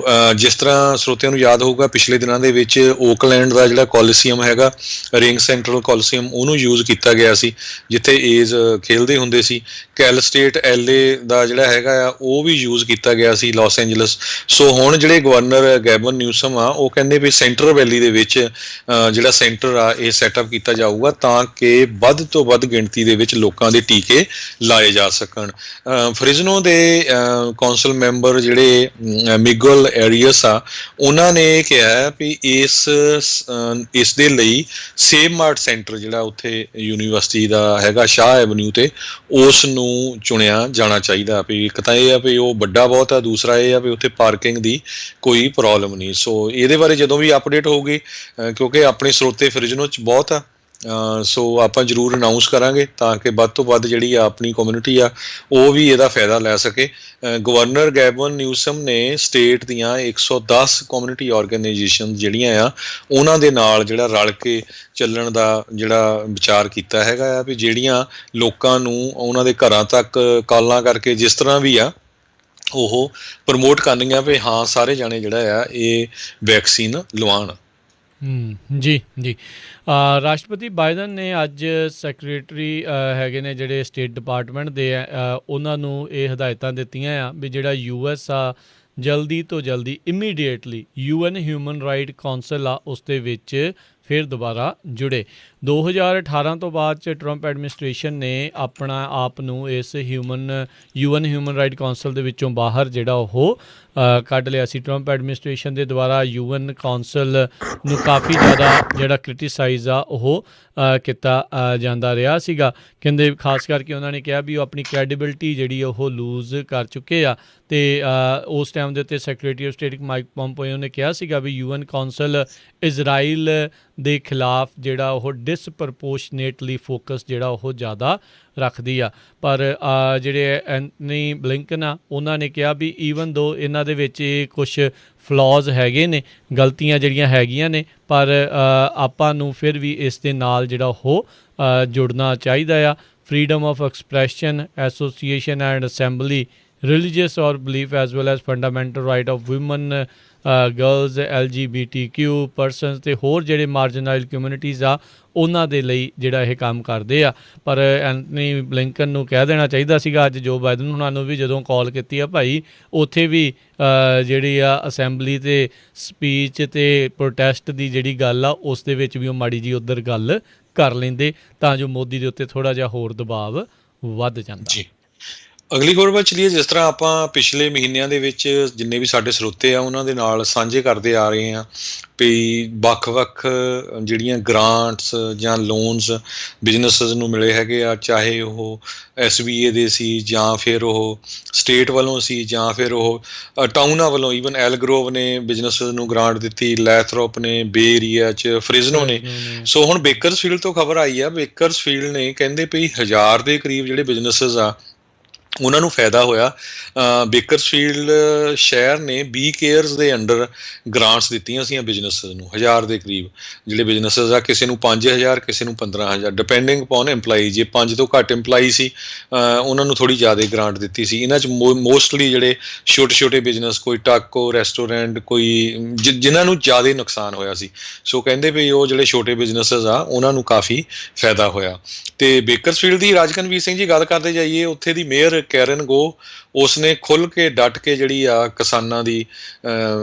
ਜਿਸ ਤਰ੍ਹਾਂ ਸਰੋਤਿਆਂ ਨੂੰ ਯਾਦ ਹੋਊਗਾ, ਪਿਛਲੇ ਦਿਨਾਂ ਦੇ ਵਿੱਚ ਓਕਲੈਂਡ ਦਾ ਜਿਹੜਾ ਕੋਲੀਸੀਅਮ ਹੈਗਾ, ਰਿੰਗ ਸੈਂਟਰਲ ਕੋਲੀਸੀਅਮ, ਉਹਨੂੰ ਯੂਜ਼ ਕੀਤਾ ਗਿਆ ਸੀ ਜਿੱਥੇ ਏਜ ਖੇਲਦੇ ਹੁੰਦੇ ਸੀ। ਕੈਲ ਸਟੇਟ LA ਦਾ ਜਿਹੜਾ ਹੈਗਾ ਆ ਉਹ ਵੀ ਯੂਜ਼ ਕੀਤਾ ਗਿਆ ਸੀ, ਲਾਸ ਐਂਜਲਸ। ਸੋ ਹੁਣ ਜਿਹੜੇ ਗਵਰਨਰ ਗੈਬਨ ਨਿਊਸਮ ਆ ਉਹ ਕਹਿੰਦੇ ਵੀ ਸੈਂਟਰਲ ਵੈਲੀ ਦੇ ਵਿੱਚ ਜਿਹੜਾ ਸੈਂਟਰ ਆ ਇਹ ਸੈਟਅਪ ਕੀਤਾ ਜਾਊਗਾ ਤਾਂ ਕਿ ਵੱਧ ਤੋਂ ਵੱਧ ਗਿਣਤੀ ਦੇ ਵਿੱਚ ਲੋਕਾਂ ਦੇ ਟੀਕੇ ਲਾਏ ਜਾ ਸਕਣ। ਫ੍ਰਿਜ਼ਨੋ ਦੇ ਕੌਂਸਲ ਮੈਂਬਰ ਜਿਹੜੇ ਮਿਗਲ ਐਰੀਅਸ ਆ, ਉਹਨਾਂ ਨੇ ਕਿਹਾ ਵੀ ਇਸ ਦੇ ਲਈ ਸੇਵ ਮਾਰਟ ਸੈਂਟਰ ਜਿਹੜਾ ਉੱਥੇ ਯੂਨੀਵਰਸਿਟੀ ਦਾ ਹੈਗਾ ਸ਼ਾਹ ਐਵਨਿਊ ਤੇ, ਉਸ ਨੂੰ ਚੁਣਿਆ ਜਾਣਾ ਚਾਹੀਦਾ। ਵੀ ਇੱਕ ਤਾਂ ਇਹ ਆ ਵੀ ਉਹ ਵੱਡਾ ਬਹੁਤ ਆ, ਦੂਸਰਾ ਇਹ ਆ ਵੀ ਉੱਥੇ ਪਾਰਕਿੰਗ ਦੀ ਕੋਈ ਪ੍ਰੋਬਲਮ ਨਹੀਂ। ਸੋ ਇਹਦੇ ਬਾਰੇ ਜਦੋਂ ਵੀ ਅਪਡੇਟ ਹੋਊਗੀ, ਕਿਉਂਕਿ ਆਪਣੇ ਸਰੋਤੇ ਫ੍ਰਿਜ਼ਨੋ 'ਚ ਬਹੁਤ ਆ, ਸੋ ਆਪਾਂ ਜ਼ਰੂਰ ਅਨਾਊਂਸ ਕਰਾਂਗੇ ਤਾਂ ਕਿ ਵੱਧ ਤੋਂ ਵੱਧ ਜਿਹੜੀ ਆ ਆਪਣੀ ਕਮਿਊਨਿਟੀ ਆ ਉਹ ਵੀ ਇਹਦਾ ਫਾਇਦਾ ਲੈ ਸਕੇ। ਗਵਰਨਰ ਗੈਬਨ ਨਿਊਸਮ ਨੇ ਸਟੇਟ ਦੀਆਂ 110 ਕਮਿਊਨਿਟੀ ਆਰਗੇਨਾਈਜੇਸ਼ਨ ਜਿਹੜੀਆਂ ਆ ਉਹਨਾਂ ਦੇ ਨਾਲ ਜਿਹੜਾ ਰਲ ਕੇ ਚੱਲਣ ਦਾ ਜਿਹੜਾ ਵਿਚਾਰ ਕੀਤਾ ਹੈਗਾ ਆ, ਵੀ ਜਿਹੜੀਆਂ ਲੋਕਾਂ ਨੂੰ ਉਹਨਾਂ ਦੇ ਘਰਾਂ ਤੱਕ ਕਾਲਾਂ ਕਰਕੇ ਜਿਸ ਤਰ੍ਹਾਂ ਵੀ ਆ ਉਹ ਪ੍ਰਮੋਟ ਕਰਨੀਆਂ ਵੀ ਹਾਂ ਸਾਰੇ ਜਾਣੇ ਜਿਹੜਾ ਆ ਇਹ ਵੈਕਸੀਨ ਲਵਾਉਣ। ਜੀ ਜੀ ਰਾਸ਼ਟਰਪਤੀ ਬਾਈਡਨ ਨੇ ਅੱਜ ਸੈਕਟਰੀ ਹੈਗੇ ਨੇ ਜਿਹੜੇ ਸਟੇਟ ਡਿਪਾਰਟਮੈਂਟ ਦੇ ਆ, ਉਹਨਾਂ ਨੂੰ ਇਹ ਹਦਾਇਤਾਂ ਦਿੱਤੀਆਂ ਆ ਵੀ ਜਿਹੜਾ US ਆ ਜਲਦੀ ਤੋਂ ਜਲਦੀ immediately UN human right council ਆ ਉਸ ਦੇ ਵਿੱਚ ਫਿਰ ਦੁਬਾਰਾ ਜੁੜੇ। 2018 ਤੋਂ ਬਾਅਦ 'ਚ ਟਰੰਪ ਐਡਮਿਨਿਸਟ੍ਰੇਸ਼ਨ ਨੇ ਆਪਣਾ ਆਪ ਨੂੰ ਇਸ UN ਹਿਊਮਨ ਰਾਈਟ ਕੌਂਸਲ ਦੇ ਵਿੱਚੋਂ ਬਾਹਰ ਜਿਹੜਾ ਉਹ ਕੱਢ ਲਿਆ ਸੀ। ਟਰੰਪ ਐਡਮਿਨਿਸਟ੍ਰੇਸ਼ਨ ਦੇ ਦੁਆਰਾ UN ਕੌਂਸਲ ਨੂੰ ਕਾਫੀ ਜ਼ਿਆਦਾ ਜਿਹੜਾ ਕ੍ਰਿਟੀਸਾਈਜ਼ ਆ ਉਹ ਕੀਤਾ ਜਾਂਦਾ ਰਿਹਾ ਸੀਗਾ। ਕਹਿੰਦੇ ਖਾਸ ਕਰਕੇ ਉਹਨਾਂ ਨੇ ਕਿਹਾ ਵੀ ਉਹ ਆਪਣੀ ਕ੍ਰੈਡੀਬਿਲਿਟੀ ਜਿਹੜੀ ਉਹ ਲੂਜ਼ ਕਰ ਚੁੱਕੇ ਆ ਅਤੇ ਉਸ ਟਾਈਮ ਦੇ ਉੱਤੇ secretary of state Mike Pompeo ਨੇ ਕਿਹਾ ਸੀਗਾ ਵੀ UN ਕੌਂਸਲ ਇਜ਼ਰਾਈਲ ਦੇ ਖਿਲਾਫ ਜਿਹੜਾ ਉਹ ਡਿਸਪ੍ਰਪੋਰਸ਼ਨੇਟਲੀ ਫੋਕਸ ਜਿਹੜਾ ਉਹ ਜ਼ਿਆਦਾ ਰੱਖਦੀ ਆ। ਪਰ ਜਿਹੜੇ ਐਂਥਨੀ ਬਲਿੰਕਨ ਆ ਉਹਨਾਂ ਨੇ ਕਿਹਾ ਵੀ ਈਵਨ ਦੋ ਇਹਨਾਂ ਦੇ ਵਿੱਚ ਕੁਛ ਫਲॉज ਹੈਗੇ ਨੇ, ਗਲਤੀਆਂ ਜਿਹੜੀਆਂ ਹੈਗੀਆਂ ਨੇ, ਪਰ ਆਪਾਂ ਨੂੰ ਫਿਰ ਵੀ ਇਸ ਦੇ ਨਾਲ ਜਿਹੜਾ ਉਹ ਜੁੜਨਾ ਚਾਹੀਦਾ ਆ। Freedom of expression, association and assembly, religious or belief as well as fundamental right of women, girls, LGBTQ persons ਅਤੇ ਹੋਰ ਜਿਹੜੇ ਮਾਰਜਨਾਈਲ ਕਮਿਊਨਿਟੀਜ਼ ਆ ਉਹਨਾਂ ਦੇ ਲਈ ਜਿਹੜਾ ਇਹ ਕੰਮ ਕਰਦੇ ਆ। ਪਰ ਐਂਥਨੀ ਬਲਿੰਕਨ ਨੂੰ ਕਹਿ ਦੇਣਾ ਚਾਹੀਦਾ ਸੀਗਾ ਅੱਜ ਜੋ ਬਾਈਡਨ ਉਹਨਾਂ ਨੂੰ ਵੀ ਜਦੋਂ ਕਾਲ ਕੀਤੀ ਆ ਭਾਈ, ਉੱਥੇ ਵੀ ਜਿਹੜੀ ਆ ਅਸੈਂਬਲੀ ਅਤੇ ਸਪੀਚ ਅਤੇ ਪ੍ਰੋਟੈਸਟ ਦੀ ਜਿਹੜੀ ਗੱਲ ਆ ਉਸ ਦੇ ਵਿੱਚ ਵੀ ਉਹ ਮਾੜੀ ਜੀ ਉੱਧਰ ਗੱਲ ਕਰ ਲੈਂਦੇ ਤਾਂ ਜੋ ਮੋਦੀ ਦੇ ਉੱਤੇ ਥੋੜ੍ਹਾ ਜਿਹਾ ਹੋਰ ਦਬਾਅ ਵੱਧ ਜਾਂਦਾ। ਜੀ ਅਗਲੀ ਖਬਰ ਵੱਲ ਚਲੀਏ। ਜਿਸ ਤਰ੍ਹਾਂ ਆਪਾਂ ਪਿਛਲੇ ਮਹੀਨਿਆਂ ਦੇ ਵਿੱਚ ਜਿੰਨੇ ਵੀ ਸਾਡੇ ਸਰੋਤੇ ਆ ਉਹਨਾਂ ਦੇ ਨਾਲ ਸਾਂਝੇ ਕਰਦੇ ਆ ਰਹੇ ਹਾਂ ਵੀ ਵੱਖ-ਵੱਖ ਜਿਹੜੀਆਂ ਗ੍ਰਾਂਟਸ ਜਾਂ ਲੋਨਸ ਬਿਜ਼ਨਸਿਸ ਨੂੰ ਮਿਲੇ ਹੈਗੇ ਆ, ਚਾਹੇ ਉਹ SBA ਦੇ ਸੀ ਜਾਂ ਫਿਰ ਉਹ ਸਟੇਟ ਵੱਲੋਂ ਸੀ ਜਾਂ ਫਿਰ ਉਹ ਟਾਊਨਾਂ ਵੱਲੋਂ, ਈਵਨ ਐਲਗਰੋਵ ਨੇ ਬਿਜ਼ਨਸਿਸ ਨੂੰ ਗ੍ਰਾਂਟ ਦਿੱਤੀ, ਲੈਥਰੋਪ ਨੇ, ਬੇ ਏਰੀਆ 'ਚ ਫ੍ਰਿਜ਼ਨੋ ਨੇ। ਸੋ ਹੁਣ ਬੇਕਰਸਫੀਲਡ ਤੋਂ ਖਬਰ ਆਈ ਆ, ਬੇਕਰਸਫੀਲਡ ਨੇ ਕਹਿੰਦੇ ਵੀ 1000 ਦੇ ਕਰੀਬ ਜਿਹੜੇ ਬਿਜ਼ਨਸਿਸ ਆ ਉਹਨਾਂ ਨੂੰ ਫਾਇਦਾ ਹੋਇਆ। ਬੇਕਰਸਫੀਲਡ ਸ਼ਹਿਰ ਨੇ ਬੀ ਕੇਅਰਸ ਦੇ ਅੰਡਰ ਗ੍ਰਾਂਟਸ ਦਿੱਤੀਆਂ ਸੀਗੀਆਂ ਬਿਜ਼ਨਸਿਸ ਨੂੰ, 1000 ਦੇ ਕਰੀਬ ਜਿਹੜੇ ਬਿਜ਼ਨਸਿਸ ਆ, ਕਿਸੇ ਨੂੰ 5000, ਕਿਸੇ ਨੂੰ 15000, ਡਿਪੈਂਡਿੰਗ ਅਪੋਨ ਐਮਪਲਾਈ। ਜੇ 5 ਤੋਂ ਘੱਟ ਐਮਪਲਾਈ ਸੀ ਉਹਨਾਂ ਨੂੰ ਥੋੜ੍ਹੀ ਜ਼ਿਆਦਾ ਗ੍ਰਾਂਟ ਦਿੱਤੀ ਸੀ। ਇਹਨਾਂ 'ਚ ਮੋਸਟਲੀ ਜਿਹੜੇ ਛੋਟੇ ਬਿਜ਼ਨਸ, ਕੋਈ ਟਾਕੋ ਰੈਸਟੋਰੈਂਟ, ਕੋਈ ਜਿਨ੍ਹਾਂ ਨੂੰ ਜ਼ਿਆਦਾ ਨੁਕਸਾਨ ਹੋਇਆ ਸੀ। ਸੋ ਕਹਿੰਦੇ ਵੀ ਉਹ ਜਿਹੜੇ ਛੋਟੇ ਬਿਜ਼ਨਸਿਸ ਆ ਉਹਨਾਂ ਨੂੰ ਕਾਫੀ ਫਾਇਦਾ ਹੋਇਆ। ਅਤੇ ਬੇਕਰਸਫੀਲਡ ਦੀ ਰਾਜਕਨਵੀਰ ਸਿੰਘ ਜੀ ਗੱਲ ਕਰਦੇ ਜਾਈਏ, ਉੱਥੇ ਦੀ ਮੇਅਰ ਕੈਰਨ ਗੋ ਉਸਨੇ ਖੁੱਲ੍ਹ ਕੇ ਡਟ ਕੇ ਜਿਹੜੀ ਆ ਕਿਸਾਨਾਂ ਦੀ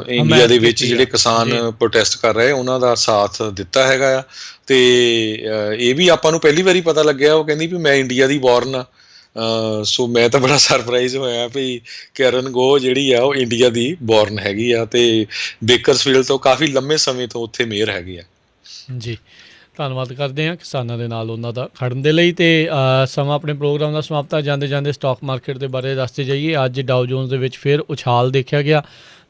ਇੰਡੀਆ ਦੇ ਵਿੱਚ ਜਿਹੜੇ ਕਿਸਾਨ ਪ੍ਰੋਟੈਸਟ ਕਰ ਰਹੇ ਉਹਨਾਂ ਦਾ ਸਾਥ ਦਿੱਤਾ ਹੈਗਾ ਆ। ਅਤੇ ਇਹ ਵੀ ਆਪਾਂ ਨੂੰ ਪਹਿਲੀ ਵਾਰੀ ਪਤਾ ਲੱਗਿਆ, ਉਹ ਕਹਿੰਦੀ ਵੀ ਮੈਂ ਇੰਡੀਆ ਦੀ ਬੋਰਨ ਆ, ਸੋ ਮੈਂ ਤਾਂ ਬੜਾ ਸਰਪ੍ਰਾਈਜ਼ ਹੋਇਆ ਵੀ ਕਰਨ ਗੋ ਜਿਹੜੀ ਆ ਉਹ ਇੰਡੀਆ ਦੀ ਬੋਰਨ ਹੈਗੀ ਆ, ਤੇ ਬੇਕਰਸਫੀਲਡ ਤੋਂ ਕਾਫੀ ਲੰਮੇ ਸਮੇਂ ਤੋਂ ਉੱਥੇ ਮੇਅਰ ਹੈਗੀ ਆ। ਜੀ, ਧੰਨਵਾਦ ਕਰਦੇ ਹਾਂ ਕਿਸਾਨਾਂ ਦੇ ਨਾਲ ਉਹਨਾਂ ਦਾ ਖੜਨ ਦੇ ਲਈ। ਤੇ ਸਮਾਂ ਆਪਣੇ ਪ੍ਰੋਗਰਾਮ ਦਾ ਸਮਾਪਤ ਆ। ਜਾਂਦੇ ਜਾਂਦੇ ਸਟਾਕ ਮਾਰਕੀਟ ਦੇ ਬਾਰੇ ਦੱਸਦੇ ਜਾਈਏ। ਅੱਜ ਡਾਓ ਜੋਨਸ ਦੇ ਵਿੱਚ ਫਿਰ ਉਛਾਲ ਦੇਖਿਆ ਗਿਆ।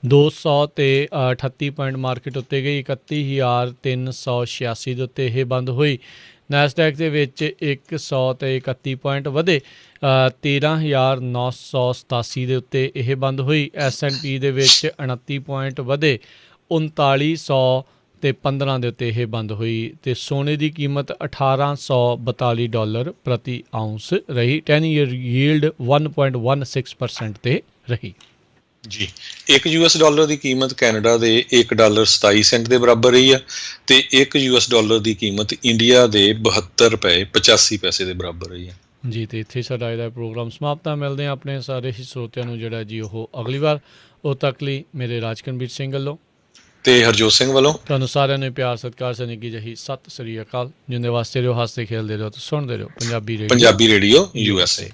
238 ਪੁਆਇੰਟ ਮਾਰਕੀਟ ਉੱਤੇ ਗਈ। 31,386 ਦੇ ਉੱਤੇ ਇਹ ਬੰਦ ਹੋਈ। ਨੈਸਡੈਕ ਦੇ ਵਿੱਚ 131 ਪੁਆਇੰਟ ਵਧੇ। 13,987 ਦੇ ਉੱਤੇ ਇਹ ਬੰਦ ਹੋਈ। S&P ਦੇ ਵਿੱਚ 29 ਪੁਆਇੰਟ ਵਧੇ। 3915 ਦੇ ਉੱਤੇ ਇਹ ਬੰਦ ਹੋਈ। ਤੇ ਸੋਨੇ ਦੀ ਕੀਮਤ $1,842 ਪ੍ਰਤੀ ਆਉਂਸ ਰਹੀ। 10 ਈਅਰ ਯੀਲਡ 1.16% ਤੇ ਰਹੀ। ਜੀ, $1 ਦੀ ਕੀਮਤ ਕੈਨੇਡਾ ਦੇ $1.27 ਦੇ ਬਰਾਬਰ ਰਹੀ ਆ, ਤੇ $1 ਦੀ ਕੀਮਤ ਇੰਡੀਆ ਦੇ $72.85 ਦੇ ਬਰਾਬਰ ਰਹੀ ਆ। ਜੀ, ਤੇ ਇੱਥੇ ਸਾਡਾ ਇਹਦਾ ਪ੍ਰੋਗਰਾਮ ਸਮਾਪਤ ਆ। ਮਿਲਦੇ ਹਾਂ ਆਪਣੇ ਸਾਰੇ ਹੀ ਸਰੋਤਿਆਂ ਨੂੰ ਜਿਹੜਾ ਜੀ ਉਹ ਅਗਲੀ ਵਾਰ। ਉਦੋਂ ਤੱਕ ਲਈ ਮੇਰੇ ਰਾਜਕਨਵੀਰ ਸਿੰਘ ਵੱਲੋਂ ਤੇ ਹਰਜੋਤ ਸਿੰਘ ਵੱਲੋਂ ਤੁਹਾਨੂੰ ਸਾਰਿਆਂ ਨੂੰ ਪਿਆਰ ਸਤਿਕਾਰ ਸਨੇਗੀ ਜਹੀ ਸਤਿ ਸ੍ਰੀ ਅਕਾਲ। ਜਿੰਦੇ ਵਾਸਤੇ ਰਹੋ, ਹੱਸਦੇ ਖੇਲਦੇ ਰਹੋ ਤੇ ਸੁਣਦੇ ਰਹੋ ਪੰਜਾਬੀ ਰੇਡੀਓ USA।